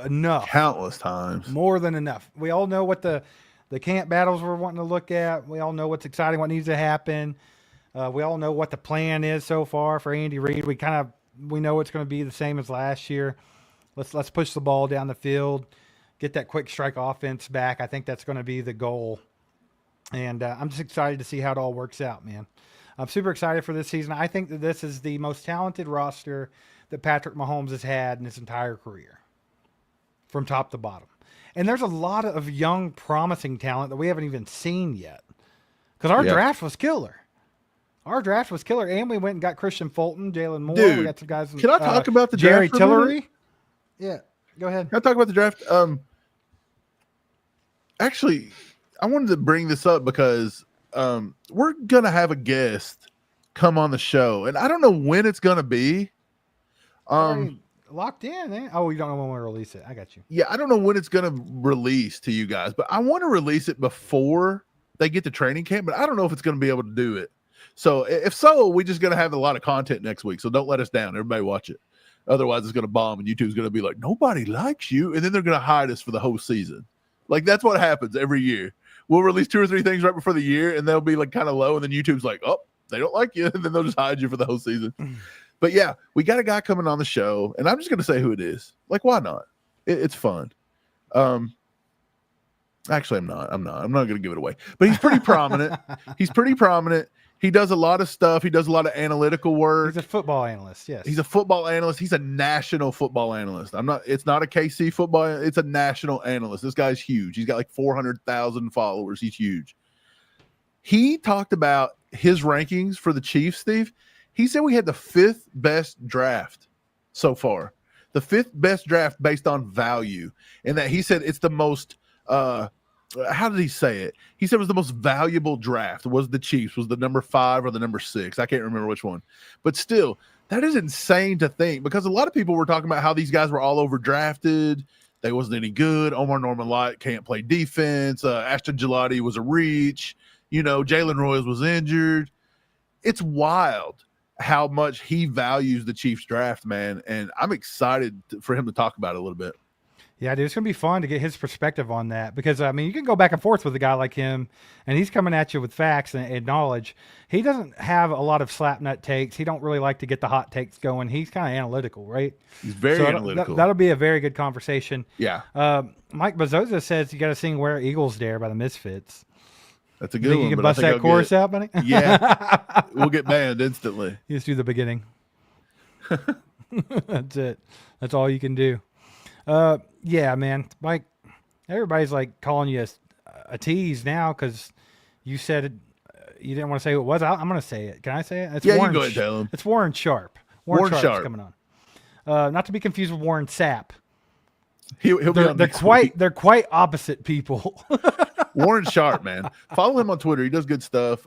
enough. Countless times. More than enough. We all know what the camp battles we're wanting to look at. We all know what's exciting, what needs to happen. We all know what the plan is so far for Andy Reid. We know it's going to be the same as last year. Let's push the ball down the field, get that quick strike offense back. I think that's going to be the goal. And I'm just excited to see how it all works out, man. I'm super excited for this season. I think that this is the most talented roster that Patrick Mahomes has had in his entire career, from top to bottom. And there's a lot of young, promising talent that we haven't even seen yet, because our draft was killer. Our draft was killer, and we went and got Christian Fulton, Jalen Moore. Dude, we got some guys. Can I talk about the Jerry draft? Jerry Tillery? Yeah, go ahead. Can I talk about the draft? Actually, I wanted to bring this up because we're gonna have a guest come on the show, and I don't know when it's gonna be. Locked in, eh? Oh, you don't know when we'll release it. I got you. Yeah, I don't know when it's gonna release to you guys, but I want to release it before they get to training camp. But I don't know if it's gonna be able to do it. So if so, we're just gonna have a lot of content next week. So don't let us down. Everybody watch it. Otherwise, it's gonna bomb, and YouTube's gonna be like, nobody likes you, and then they're gonna hide us for the whole season. Like, that's what happens every year. We'll release 2 or 3 things right before the year, and they'll be like kind of low, and then YouTube's like, oh, they don't like you, and then they'll just hide you for the whole season. But yeah, we got a guy coming on the show, and I'm just gonna say who it is. Like, why not? It's fun. Actually, I'm not gonna give it away. But he's pretty prominent. He does a lot of stuff. He does a lot of analytical work. He's a football analyst. Yes, He's a football analyst. He's a national football analyst. It's not a KC football. It's a national analyst. This guy's huge. He's got like 400,000 followers. He's huge. He talked about his rankings for the Chiefs, Steve. He said we had the 5th best draft so far. The 5th best draft based on value. And that he said it's the most how did he say it? He said it was the most valuable draft was the Chiefs, was the number 5 or the number 6. I can't remember which one. But still, that is insane to think, because a lot of people were talking about how these guys were all overdrafted. They wasn't any good. Omar Norman Light can't play defense. Ashton Gelati was a reach. Jalen Royals was injured. It's wild how much he values the Chiefs draft, man. And I'm excited for him to talk about it a little bit. Yeah, dude, it's going to be fun to get his perspective on that because, I mean, you can go back and forth with a guy like him, and he's coming at you with facts and knowledge. He doesn't have a lot of slapnut takes. He don't really like to get the hot takes going. He's kind of analytical, right? He's very analytical. That'll be a very good conversation. Yeah. Mike Bezzosa says you got to sing Where Eagles Dare by the Misfits. That's a good one. You can bust that chorus out, buddy? Yeah. We'll get banned instantly. You just do the beginning. That's it. That's all you can do. Yeah, man. Mike, everybody's like calling you a tease now because you said you didn't want to say who it was. I'm going to say it. Can I say it? It's yeah, Warren, you go ahead and tell him. It's Warren Sharp. Warren Sharp's coming on. Not to be confused with Warren Sapp. He'll be on next week. They're quite opposite people. Warren Sharp, man. Follow him on Twitter. He does good stuff.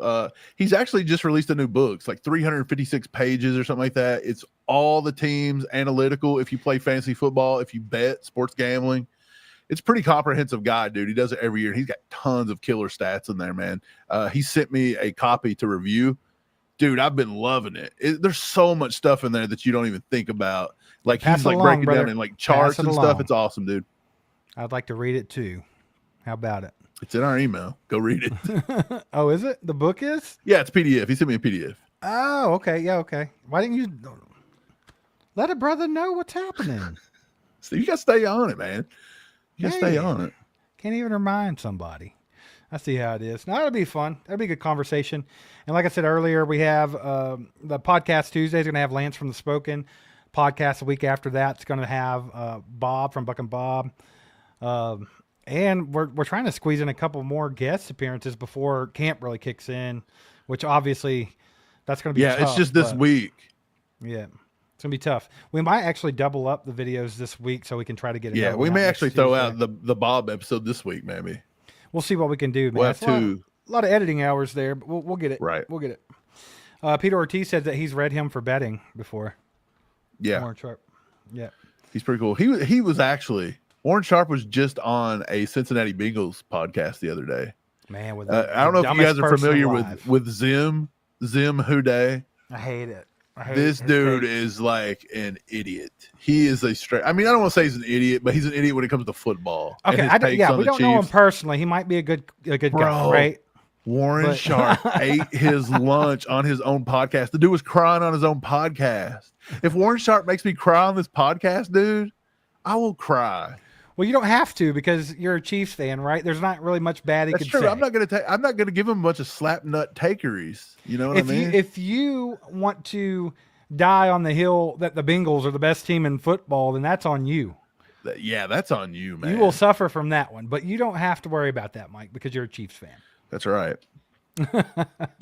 He's actually just released a new book. It's like 356 pages or something like that. It's all the teams, analytical. If you play fantasy football, if you bet, sports gambling, it's a pretty comprehensive guide, dude. He does it every year. He's got tons of killer stats in there, man. He sent me a copy to review. Dude, I've been loving it. There's so much stuff in there that you don't even think about. Like he's like breaking down in like charts and stuff. It's awesome, dude. I'd like to read it too. How about it? It's in our email. Go read it. Oh, is it? The book is? Yeah, it's PDF. He sent me a PDF. Oh, okay. Yeah, okay. Why didn't you let a brother know what's happening? So you got to stay on it, man. You got to stay on it. Can't even remind somebody. I see how it is. Now, it'll be fun. That'll be a good conversation. And like I said earlier, we have the podcast Tuesday is going to have Lance from The Spoken. Podcast the week after that, it's going to have Bob from Buck and Bob. And we're trying to squeeze in a couple more guest appearances before camp really kicks in, which obviously that's going to be tough. It's just this week. Yeah, it's going to be tough. We might actually double up the videos this week so we can try to get it. Yeah, we may actually throw out the Bob episode this week, maybe. We'll see what we can do, man. We'll have two. A lot of editing hours there, but we'll get it. Right. We'll get it. Peter Ortiz said that he's read him for betting before. Yeah. Warren Sharp. Yeah. He's pretty cool. He was actually... Warren Sharp was just on a Cincinnati Bengals podcast the other day. Man, with I don't know if you guys are familiar with Zim Houday. I hate it. This dude is like an idiot. He is a straight. I mean, I don't want to say he's an idiot, but he's an idiot when it comes to football. Okay, we don't know him personally. He might be a good guy, right? Warren Sharp ate his lunch on his own podcast. The dude was crying on his own podcast. If Warren Sharp makes me cry on this podcast, dude, I will cry. Well, you don't have to because you're a Chiefs fan, right? There's not really much bad he could say. I'm not going to give him a bunch of slap nut takeries. You know what I mean? If you want to die on the hill that the Bengals are the best team in football, then that's on you. Yeah, that's on you, man. You will suffer from that one, but you don't have to worry about that, Mike, because you're a Chiefs fan. That's right.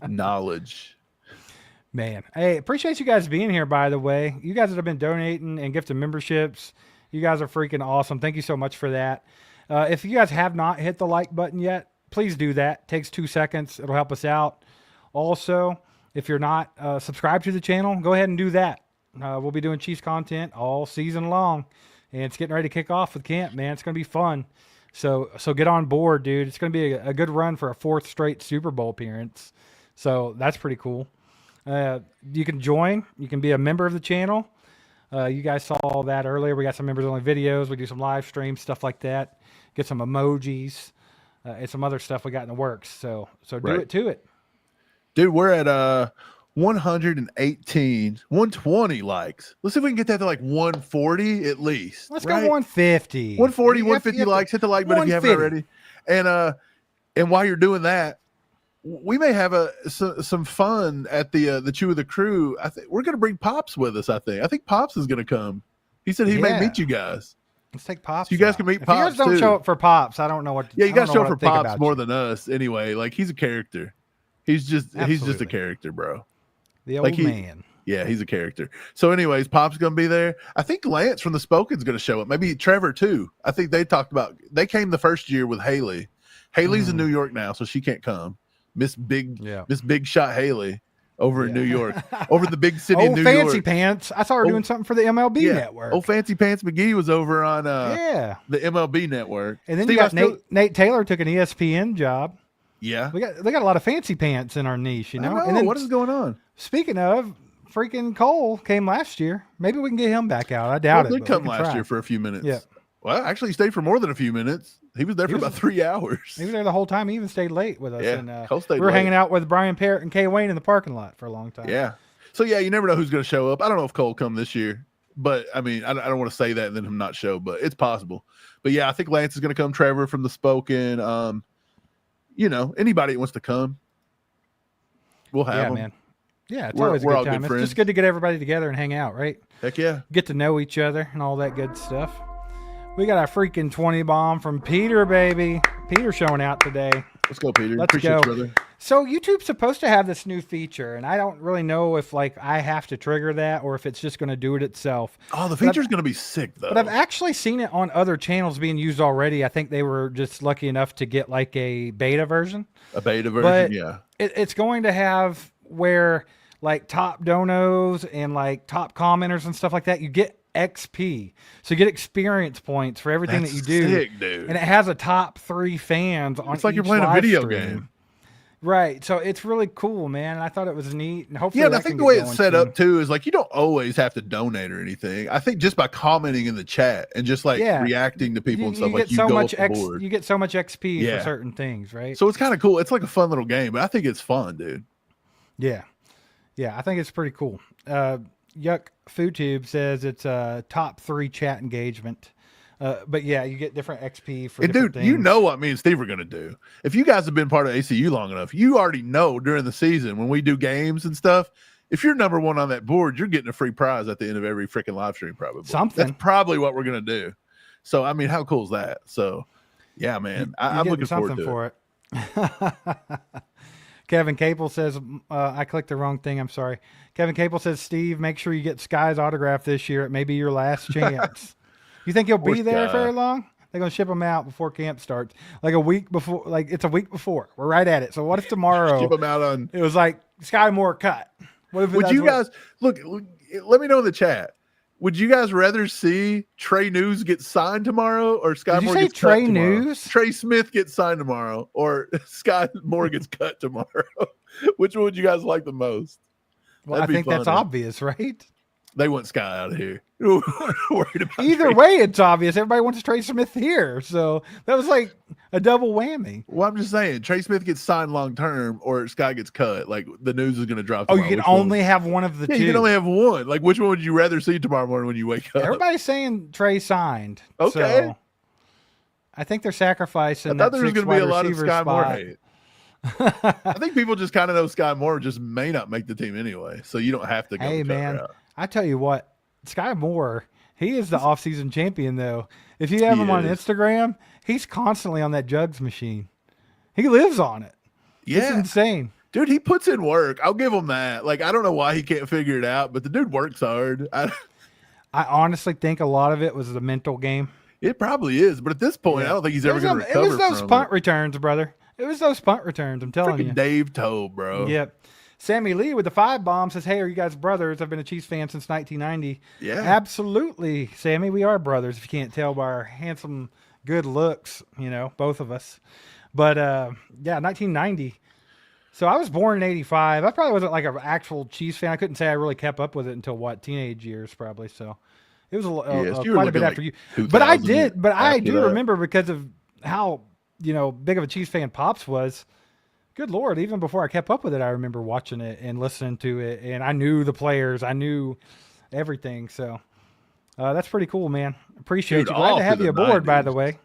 Knowledge. Man, hey, appreciate you guys being here, by the way. You guys that have been donating and gifting memberships, you guys are freaking awesome. Thank you so much for that. If you guys have not hit the like button yet, please do that. It takes 2 seconds. It'll help us out. Also, if you're not subscribed to the channel, go ahead and do that. We'll be doing Chiefs content all season long, and it's getting ready to kick off with camp, man. It's going to be fun. So get on board, dude. It's going to be a good run for a 4th straight Super Bowl appearance. So that's pretty cool. You can join. You can be a member of the channel. You guys saw that earlier. We got some members only videos. We do some live streams, stuff like that. Get some emojis and some other stuff we got in the works. So do it to it. Dude, we're at 120 likes. Let's see if we can get that to like 140 at least. Let's go 150. 140, 150 likes. Hit the like button if you haven't already. And while you're doing that, we may have some fun at the Chew of the Crew. I think we're going to bring Pops with us. I think Pops is going to come. He said he may meet you guys. Let's take Pops. So you guys can meet Pops. If you guys don't show up for Pops, I don't know what. Yeah, you guys show up for Pops more than us. Anyway, like he's a character. He's just a character, bro. The old man. Yeah, he's a character. So, anyways, Pop's going to be there. I think Lance from The Spoken's going to show up. Maybe Trevor too. I think they came the first year with Haley. Haley's in New York now, so she can't come. Miss Big Shot Haley over in New York, over in the big city of New York. Fancy Pants. I saw her doing something for the MLB network. Oh, Fancy Pants McGee was over on the MLB network. And then you got Nate Taylor took an ESPN job. Yeah, they got a lot of fancy pants in our niche, you know. And then what is going on? Speaking of freaking Cole came last year. Maybe we can get him back out. I doubt it. He did come last year for a few minutes. Yeah. Well, actually, he stayed for more than a few minutes. He was there for about 3 hours. He was there the whole time. He even stayed late with us. Yeah, and, Cole stayed we were late. hanging out with Brian Parrott and Kay Wayne in the parking lot for a long time. Yeah. So, yeah, you never know who's going to show up. I don't know if Cole come this year. But, I mean, I don't want to say that and then him not show. But it's possible. But, yeah, I think Lance is going to come. Trevor from the Spoken. Anybody that wants to come, we'll have them. Man. Yeah, it's always a good time. It's just good to get everybody together and hang out, right? Heck yeah. Get to know each other and all that good stuff. We got our freaking 20 bomb from Peter, baby. Peter showing out today. Let's go, Peter. Let's Appreciate go. you, brother. So YouTube's supposed to have this new feature, and I don't really know if I have to trigger that or if it's just going to do it itself. Oh, the feature's going to be sick, though. But I've actually seen it on other channels being used already. I think they were just lucky enough to get a beta version. A beta version, but yeah. It's going to have where top donos and top commenters and stuff like that, you get XP. So you get experience points for everything that you do. Sick, dude. And it has a top 3 fans on It's like you're each playing a live video stream. game. Right. So it's really cool, man. And I thought it was neat. And hopefully, yeah, and I think the way it's set up too is you don't always have to donate or anything. I think just by commenting in the chat and just reacting to people and stuff, you go up the board. You get so much XP for certain things, right? So it's kind of cool. It's like a fun little game, but I think it's fun, dude. Yeah. Yeah, I think it's pretty cool. Yuck FoodTube says it's a top 3 chat engagement. But yeah, you get different XP for different things. You know what me and Steve are going to do. If you guys have been part of ACU long enough, you already know during the season when we do games and stuff, if you're number 1 on that board, you're getting a free prize at the end of every freaking live stream probably. Something. That's probably what we're going to do. So, I mean, how cool is that? So, yeah, man, I'm looking forward to it. Kevin Capel says, I clicked the wrong thing. I'm sorry. Kevin Capel says, Steve, make sure you get Skyy's autograph this year. It may be your last chance. You think he'll be there very long? They're going to ship him out before camp starts. A week before. It's a week before. We're right at it. So what if tomorrow ship him out on? It was Skyy Moore cut. What if would you guys look? Let me know in the chat. Would you guys rather see Trey News get signed tomorrow or Skyy Moore gets cut tomorrow? News? Trey Smith gets signed tomorrow or Skyy Moore gets cut tomorrow? Which one would you guys like the most? Well, I think that's obvious, right? They want Skyy out of here. Either way, it's obvious. Everybody wants Trey Smith here. So that was a double whammy. Well, I'm just saying, Trey Smith gets signed long term or Skyy gets cut. The news is going to drop tomorrow. Oh, you can only have one of the two. You can only have one. Which one would you rather see tomorrow morning when you wake up? Everybody's saying Trey signed. Okay. So I think they're sacrificing. I thought there was going to be a lot of Skyy Moore hate. I think people just kind of know Skyy Moore just may not make the team anyway. So you don't have to go. Hey, man. I tell you what, Skyy Moore, he is the offseason champion, though. If you have him on Instagram, he's constantly on that jugs machine. He lives on it. Yeah. It's insane. Dude, he puts in work. I'll give him that. I don't know why he can't figure it out, but the dude works hard. I honestly think a lot of it was the mental game. It probably is, but at this point, I don't think he's ever going to recover. It was those punt returns, brother. It was those punt returns, I'm telling you. Dave Toe, bro. Yep. Sammy Lee with the 5 bomb says, hey, are you guys brothers? I've been a Chiefs fan since 1990. Yeah. Absolutely, Sammy. We are brothers, if you can't tell by our handsome, good looks, both of us. But, 1990. So I was born in 85. I probably wasn't an actual Chiefs fan. I couldn't say I really kept up with it until, teenage years probably. So it was quite a bit after you. But I did. But I do remember because of how, big of a Chiefs fan Pops was. Good Lord, even before I kept up with it, I remember watching it and listening to it, and I knew the players. I knew everything, so that's pretty cool, man. Appreciate you. Glad to have you aboard, by the way.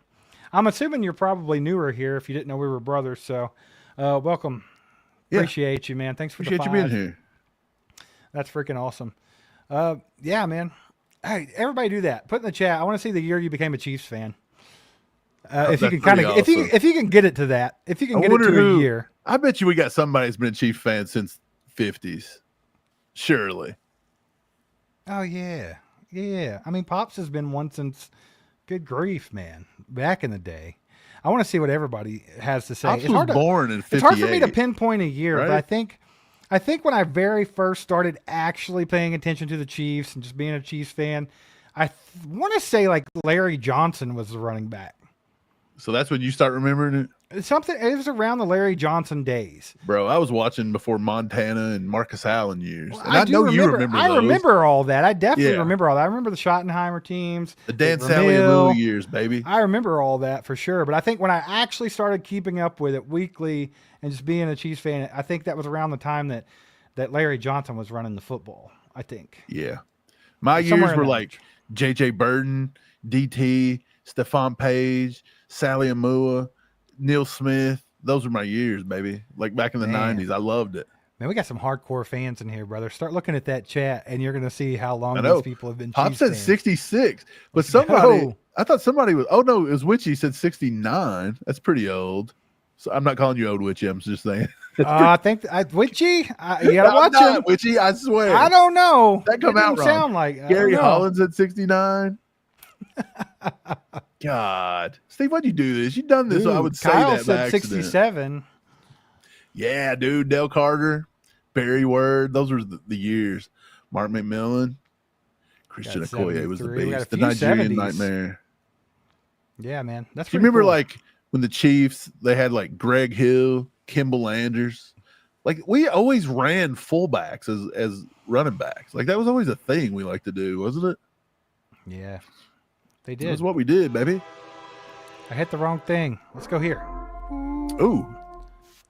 I'm assuming you're probably newer here if you didn't know we were brothers, so welcome. Yeah. Appreciate you, man. Thanks for the 5. You being here. That's freaking awesome. Yeah, man. Hey, everybody do that. Put in the chat. I want to see the year you became a Chiefs fan. If you can if you can get it to that, if you can get it to a year. I bet you we got somebody that's been a Chiefs fan since 50s. Surely. Oh yeah. Yeah. I mean, Pops has been one since good grief, man. Back in the day. I want to see what everybody has to say. Pops was born in 58. It's hard for me to pinpoint a year, right? But I think when I very first started actually paying attention to the Chiefs and just being a Chiefs fan, I want to say Larry Johnson was the running back. So that's when you start remembering it? Something. It was around the Larry Johnson days, bro. I was watching before Montana and Marcus Allen years, well, and I know you remember. I those. remember all that. I definitely remember all that. I remember the Schottenheimer teams, the Dan Sally years, baby. I remember all that for sure. But I think when I actually started keeping up with it weekly and just being a Chiefs fan, I think that was around the time that Larry Johnson was running the football. I think. Yeah, my years were like J.J. Burton, DT, Stephon Page, Sally Amua, Neil Smith. Those were my years, baby. Like back in the 90s. I loved it. Man, we got some hardcore fans in here, brother. Start looking at that chat, and you're going to see how long these people have been Pop said fans. 66, but somebody, I thought somebody was, oh, no, it was Witchy said 69. That's pretty old. So I'm not calling you old Witchy. I'm just saying. I think Witchy, you got to watch him. Witchy, I swear. I don't know. That come out wrong. Sound like Gary Hollins at 69. God, Steve, why'd you do this? You done this, so I would say Kyle that. Said 67. Yeah, dude. Dale Carter, Barry Word. Those were the years. Mark McMillan, Christian Okoye was the beast. The Nigerian 70s. Nightmare. Yeah, man. That's. Do you remember cool. like when the Chiefs they had like Greg Hill, Kimball Anders? Like we always ran fullbacks as running backs. Like that was always a thing we liked to do, wasn't it? Yeah. They did. That's what we did, baby. I hit the wrong thing. Let's go here. Ooh.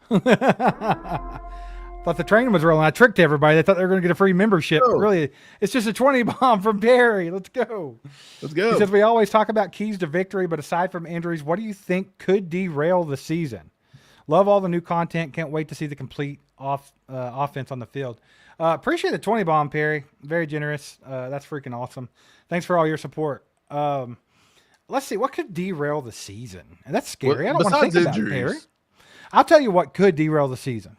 Thought the train was rolling. I tricked everybody. They thought they were going to get a free membership. Oh. Really, it's just a 20 bomb from Barry. Let's go. Let's go. He says we always talk about keys to victory, but aside from injuries, what do you think could derail the season? Love all the new content. Can't wait to see the complete offense on the field. Appreciate the 20 bomb, Perry. Very generous. That's freaking awesome. Thanks for all your support. Let's see what could derail the season, and that's scary. I don't want to think about it, Perry. I'll tell you what could derail the season.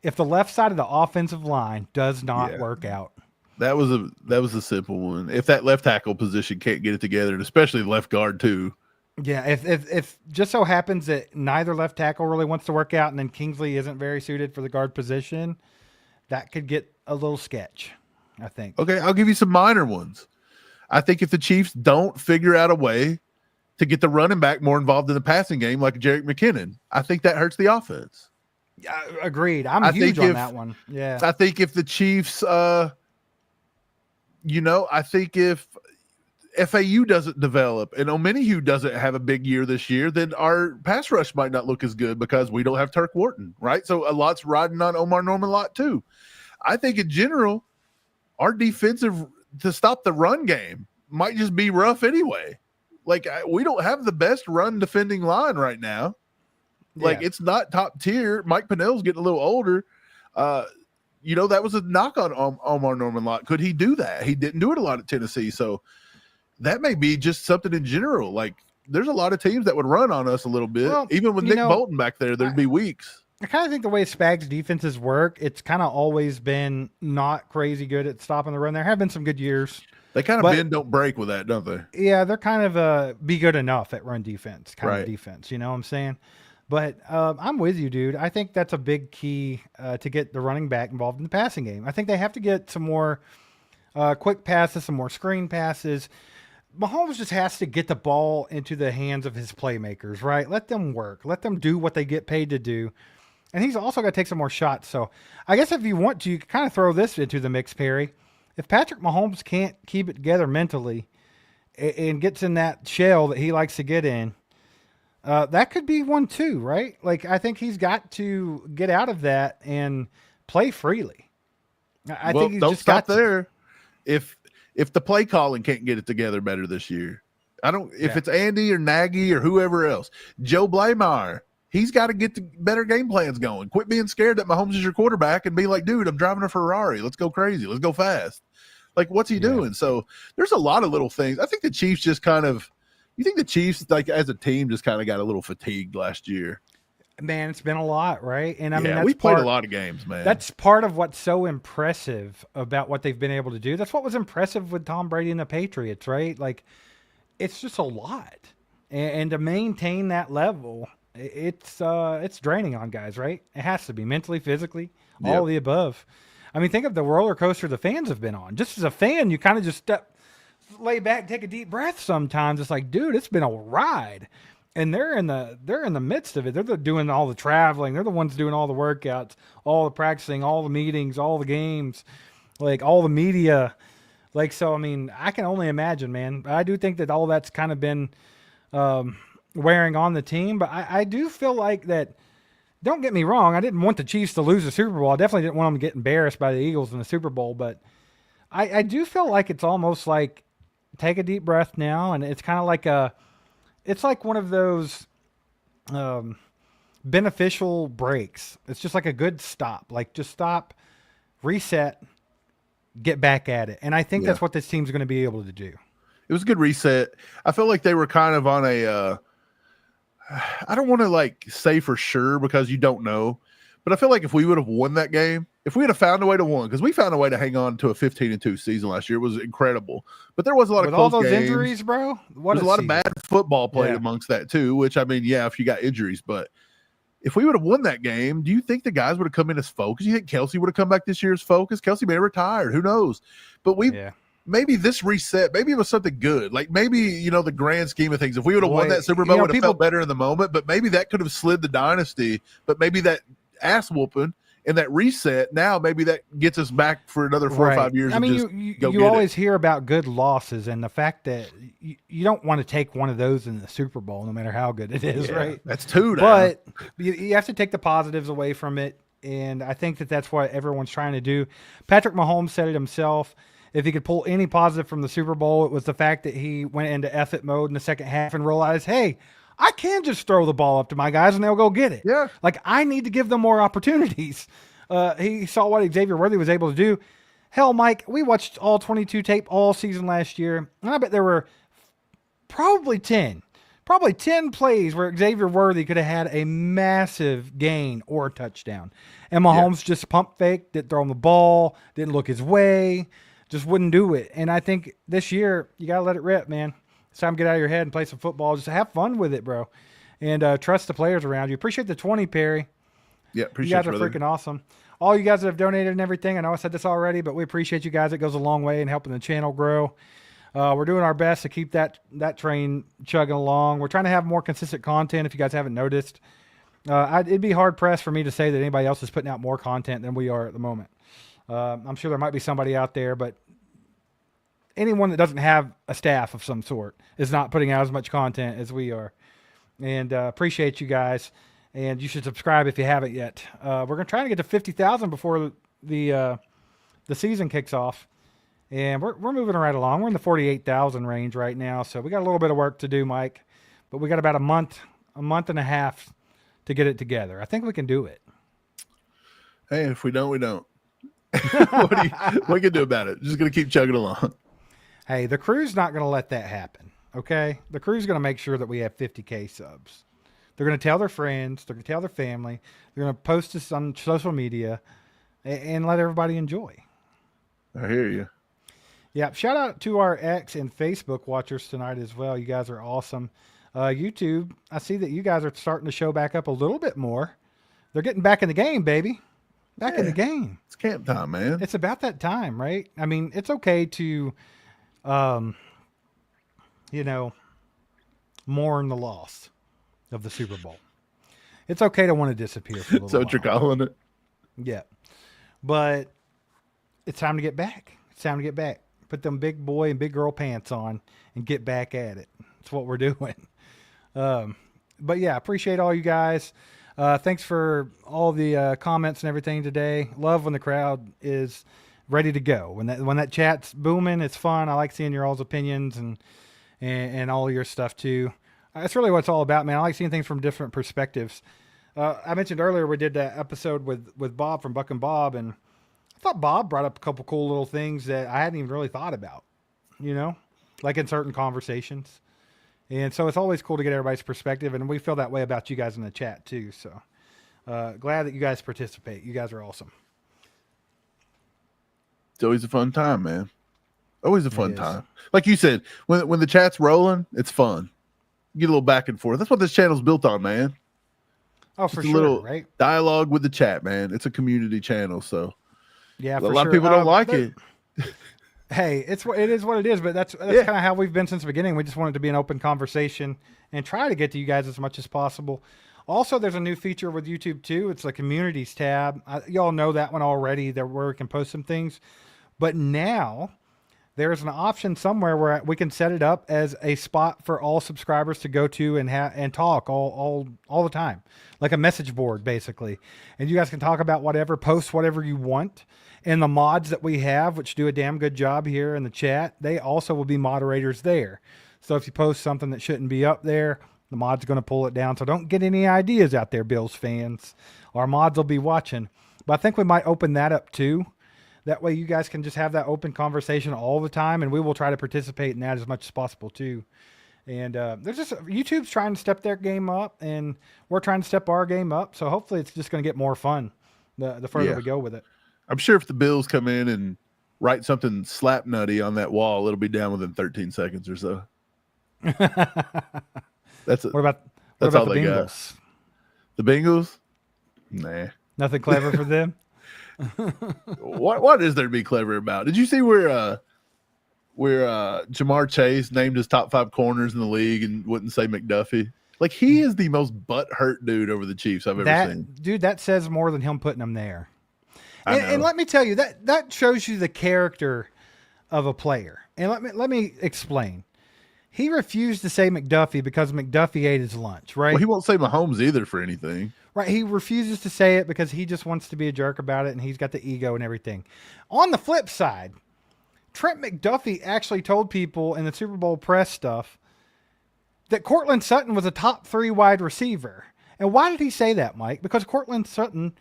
If the left side of the offensive line does not work out. That was a simple one. If that left tackle position can't get it together, and especially left guard too. Yeah, if just so happens that neither left tackle really wants to work out, and then Kingsley isn't very suited for the guard position, that could get a little sketch, I think. Okay, I'll give you some minor ones. I think if the Chiefs don't figure out a way to get the running back more involved in the passing game, like Jerick McKinnon, I think that hurts the offense. Yeah, agreed. I'm huge on that one. Yeah, I think if the Chiefs, I think if FAU doesn't develop and Omenihu doesn't have a big year this year, then our pass rush might not look as good because we don't have Turk Wharton, right? So a lot's riding on Omar Norman lot too. I think in general, our defensive to stop the run game might just be rough anyway. Like we don't have the best run defending line right now. Like it's not top tier. Mike Pinnell's getting a little older. That was a knock on Omar Norman lot. Could he do that? He didn't do it a lot at Tennessee. So that may be just something in general. Like there's a lot of teams that would run on us a little bit. Well, even with Nick Bolton back there, there'd be weeks. I kind of think the way Spag's defenses work, it's kind of always been not crazy good at stopping the run. There have been some good years. They kind of bend, don't break with that, don't they? Yeah, they're kind of be good enough at run defense, kind of defense. You know what I'm saying? But I'm with you, dude. I think that's a big key to get the running back involved in the passing game. I think they have to get some more quick passes, some more screen passes. Mahomes just has to get the ball into the hands of his playmakers, right? Let them work. Let them do what they get paid to do. And he's also got to take some more shots. So I guess if you want to, you can kind of throw this into the mix, Perry. If Patrick Mahomes can't keep it together mentally and gets in that shell that he likes to get in, that could be one too, right? Like I think he's got to get out of that and play freely. I think he's don't just stop got there. If the play calling can't get it together better this year, if it's Andy or Nagy or whoever else, Joe Blameyer, he's got to get the better game plans going. Quit being scared that Mahomes is your quarterback and be like, dude, I'm driving a Ferrari. Let's go crazy. Let's go fast. Like, what's he doing? So there's a lot of little things. I think the Chiefs just kind of – you think the Chiefs, like as a team, just kind of got a little fatigued last year? Man, it's been a lot, right? And I mean, we played a lot of games, man. That's part of what's so impressive about what they've been able to do. That's what was impressive with Tom Brady and the Patriots, right? Like, it's just a lot. And to maintain that level – it's draining on guys, right? It has to be mentally, physically, all of the above. I mean, think of the roller coaster the fans have been on. Just as a fan, you kind of just lay back, take a deep breath sometimes. It's like, dude, it's been a ride. And they're in the midst of it. They're doing all the traveling. They're the ones doing all the workouts, all the practicing, all the meetings, all the games, like all the media. Like, so, I mean, I can only imagine, man. I do think that all that's kind of been wearing on the team. But I do feel like that, don't get me wrong, I didn't want the Chiefs to lose the Super Bowl. I definitely didn't want them to get embarrassed by the Eagles in the Super Bowl. But I do feel like it's almost like take a deep breath now. And it's kind of like it's like one of those beneficial breaks. It's just like a good stop. Like, just stop, reset, get back at it. And I think that's what this team's going to be able to do. It was a good reset. I felt like they were kind of on a I don't want to like say for sure because you don't know, but I feel like if we would have won that game, if we had found a way to win, because we found a way to hang on to a 15-2 season last year, it was incredible. But there was a lot of close all those games. Injuries, bro. There's a lot of bad football played amongst that too. Which, I mean, yeah, if you got injuries, but if we would have won that game, do you think the guys would have come in as focused? You think Kelsey would have come back this year as focused? Kelsey may have retired. Who knows? But maybe this reset, maybe it was something good. Like maybe, the grand scheme of things, if we would have won that Super Bowl, it would have felt better in the moment, but maybe that could have slid the dynasty. But maybe that ass whooping and that reset, now maybe that gets us back for another 4 or 5 years. I mean, you always hear about good losses, and the fact that you don't want to take one of those in the Super Bowl, no matter how good it is, right? That's two now. But you have to take the positives away from it, and I think that that's what everyone's trying to do. Patrick Mahomes said it himself. If he could pull any positive from the Super Bowl, it was the fact that he went into effort mode in the second half and realized, hey, I can just throw the ball up to my guys and they'll go get it. Yeah. Like, I need to give them more opportunities. He saw what Xavier Worthy was able to do. Hell, Mike, we watched all 22 tape all season last year, and I bet there were probably 10 plays where Xavier Worthy could have had a massive gain or a touchdown. And Mahomes just pump faked, didn't throw him the ball, didn't look his way, just wouldn't do it. And I think this year, you got to let it rip, man. It's time to get out of your head and play some football. Just have fun with it, bro. And trust the players around you. Appreciate the 20, Perry. Yeah, appreciate it. You guys are freaking awesome. All you guys that have donated and everything, I know I said this already, but we appreciate you guys. It goes a long way in helping the channel grow. We're doing our best to keep that train chugging along. We're trying to have more consistent content, if you guys haven't noticed. It'd be hard-pressed for me to say that anybody else is putting out more content than we are at the moment. I'm sure there might be somebody out there, but anyone that doesn't have a staff of some sort is not putting out as much content as we are. And appreciate you guys. And you should subscribe if you haven't yet. We're going to try to get to 50,000 before the season kicks off. And we're moving right along. We're in the 48,000 range right now. So we got a little bit of work to do, Mike. But we got about a month and a half to get it together. I think we can do it. Hey, if we don't, we don't. What can you do about it? Just going to keep chugging along. Hey, the crew's not going to let that happen, okay? The crew's going to make sure that we have 50K subs. They're going to tell their friends. They're going to tell their family. They're going to post this on social media and let everybody enjoy. I hear you. Yeah, shout out to our X and Facebook watchers tonight as well. You guys are awesome. YouTube, I see that you guys are starting to show back up a little bit more. They're getting back in the game, baby. Back in the game. It's camp time, man. It's about that time, right? I mean, it's okay to, mourn the loss of the Super Bowl. It's okay to want to disappear for a little So what you're calling it? Yeah. But it's time to get back. It's time to get back. Put them big boy and big girl pants on and get back at it. That's what we're doing. But yeah, appreciate all you guys. Thanks for all the comments and everything today. Love when the crowd is ready to go. When that chat's booming, it's fun. I like seeing your all's opinions and all your stuff too. That's really what it's all about, man. I like seeing things from different perspectives. I mentioned earlier we did that episode with Bob from Buck and Bob, and I thought Bob brought up a couple cool little things that I hadn't even really thought about, like in certain conversations. And so it's always cool to get everybody's perspective, and we feel that way about you guys in the chat too. So glad that you guys participate. You guys are awesome. It's always a fun time, man. Always a fun time. Like you said, when the chat's rolling, it's fun. Get a little back and forth. That's what this channel's built on, man. Oh, for sure, little right? Dialogue with the chat, man. It's a community channel, so yeah, a lot of people don't like it. Hey, it is what it is, but that's kind of how we've been since the beginning. We just want it to be an open conversation and try to get to you guys as much as possible. Also, there's a new feature with YouTube too. It's the communities tab. Y'all know that one already, where we can post some things. But now there's an option somewhere where we can set it up as a spot for all subscribers to go to and talk all the time, like a message board basically. And you guys can talk about whatever, post whatever you want. And the mods that we have, which do a damn good job here in the chat, they also will be moderators there. So if you post something that shouldn't be up there, the mod's going to pull it down. So don't get any ideas out there, Bills fans. Our mods will be watching. But I think we might open that up too. That way you guys can just have that open conversation all the time, and we will try to participate in that as much as possible too. And there's just YouTube's trying to step their game up, and we're trying to step our game up. So hopefully it's just going to get more fun the further we go with it. I'm sure if the Bills come in and write something slap nutty on that wall, it'll be down within 13 seconds or so. What about the Bengals? Got. The Bengals? Nah. Nothing clever for them? What is there to be clever about? Did you see where Jamar Chase named his top 5 corners in the league and wouldn't say McDuffie? Like, he is the most butthurt dude over the Chiefs I've ever seen. Dude, that says more than him putting them there. And let me tell you, that shows you the character of a player. And let me explain. He refused to say McDuffie because McDuffie ate his lunch, right? Well, he won't say Mahomes either for anything. Right. He refuses to say it because he just wants to be a jerk about it, and he's got the ego and everything. On the flip side, Trent McDuffie actually told people in the Super Bowl press stuff that Cortland Sutton was a top 3 wide receiver. And why did he say that, Mike? Because Cortland Sutton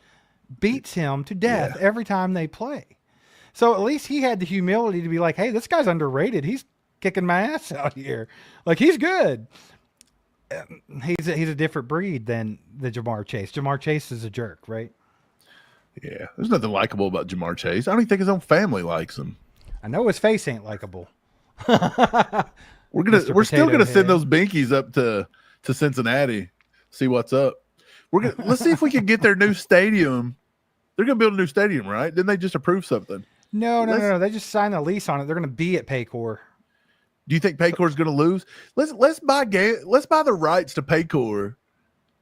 beats him to death every time they play. So at least he had the humility to be like, hey, this guy's underrated. He's kicking my ass out here. Like, he's good. He's a different breed than the Jamar Chase. Jamar Chase is a jerk, right? Yeah, there's nothing likable about Jamar Chase. I don't even think his own family likes him. I know his face ain't likable. We're still gonna send those binkies up to Cincinnati, see what's up. Let's see if we can get their new stadium. They're gonna build a new stadium, right? Didn't they just approve something? No. They just signed a lease on it. They're gonna be at Paycor. Do you think Paycor's going to lose? Let's buy the rights to Paycor,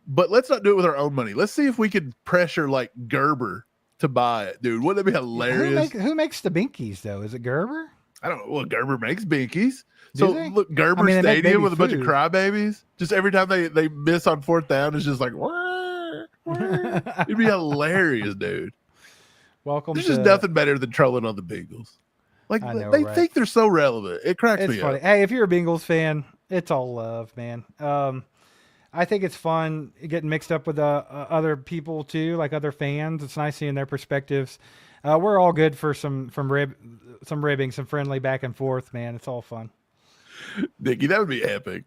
but let's not do it with our own money. Let's see if we can pressure like Gerber to buy it, dude. Wouldn't that be hilarious? Who makes the binkies though? Is it Gerber? I don't know. Well, Gerber makes binkies. Look, Gerber Stadium with a bunch of crybabies. Just every time they miss on 4th down, it's just like, wah, wah. It'd be hilarious, dude. Welcome. There's just nothing better than trolling on the Bengals. Like, they think they're so relevant. It cracks me funny. up. Hey, if you're a Bengals fan, it's all love, man. I think it's fun getting mixed up with other people too, like other fans. It's nice seeing their perspectives. We're all good for some ribbing, some friendly back and forth, man. It's all fun. Nicky, that would be epic.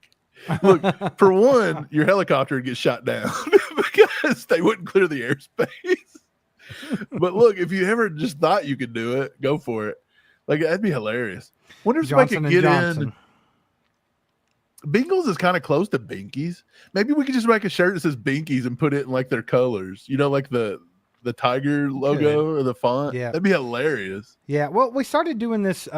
Look, for one, your helicopter would get shot down because they wouldn't clear the airspace. But look, if you ever just thought you could do it, go for it. Like, that'd be hilarious. Wonder if somebody could get in. Bengals is kind of close to Binkies. Maybe we could just make a shirt that says Binkies and put it in like their colors. You know, like the tiger logo or the font. Yeah, that'd be hilarious. Yeah. Well, we started doing this.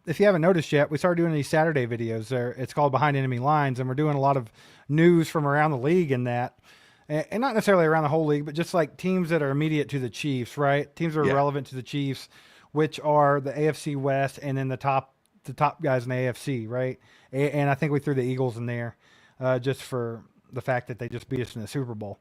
If you haven't noticed yet, we started doing these Saturday videos. It's called Behind Enemy Lines, and we're doing a lot of news from around the league in that. And not necessarily around the whole league, but just like teams that are immediate to the Chiefs, right? Teams that are relevant to the Chiefs, which are the AFC West and then the top guys in the AFC, right? And I think we threw the Eagles in there just for the fact that they just beat us in the Super Bowl.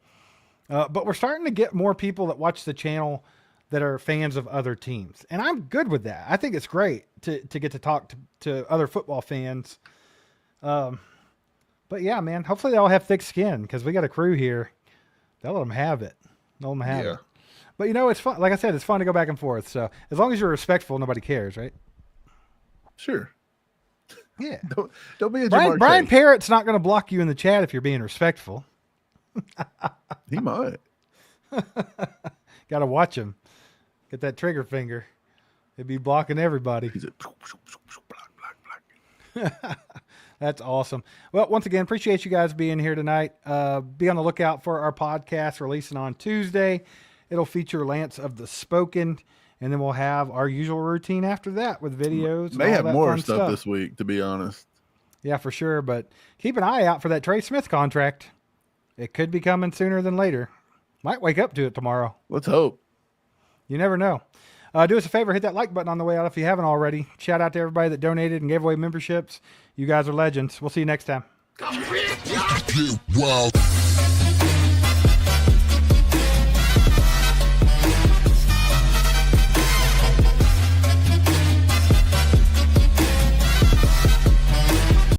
But we're starting to get more people that watch the channel that are fans of other teams. And I'm good with that. I think it's great to get to talk to other football fans. But yeah, man, hopefully they all have thick skin because we got a crew here. They'll let them have it. Let them have it. But, you know, it's fun. Like I said, it's fun to go back and forth. So as long as you're respectful, nobody cares, right? Sure. Yeah. Don't be a Jamar Brian Chase. Parrott's not going to block you in the chat if you're being respectful. He might. Got to watch him. Get that trigger finger. He'd be blocking everybody. He's a block. That's awesome. Well, once again, appreciate you guys being here tonight. Be on the lookout for our podcast releasing on Tuesday. It'll feature Lance of the Spoken, And then we'll have our usual routine after that with videos. May have more stuff this week, to be honest. Yeah, for sure. But keep an eye out for that Trey Smith contract. It could be coming sooner than later. Might wake up to it tomorrow. Let's hope. You never know. Do us a favor, hit that like button on the way out if you haven't already. Shout out to everybody that donated and gave away memberships. You guys are legends. We'll see you next time. Wow.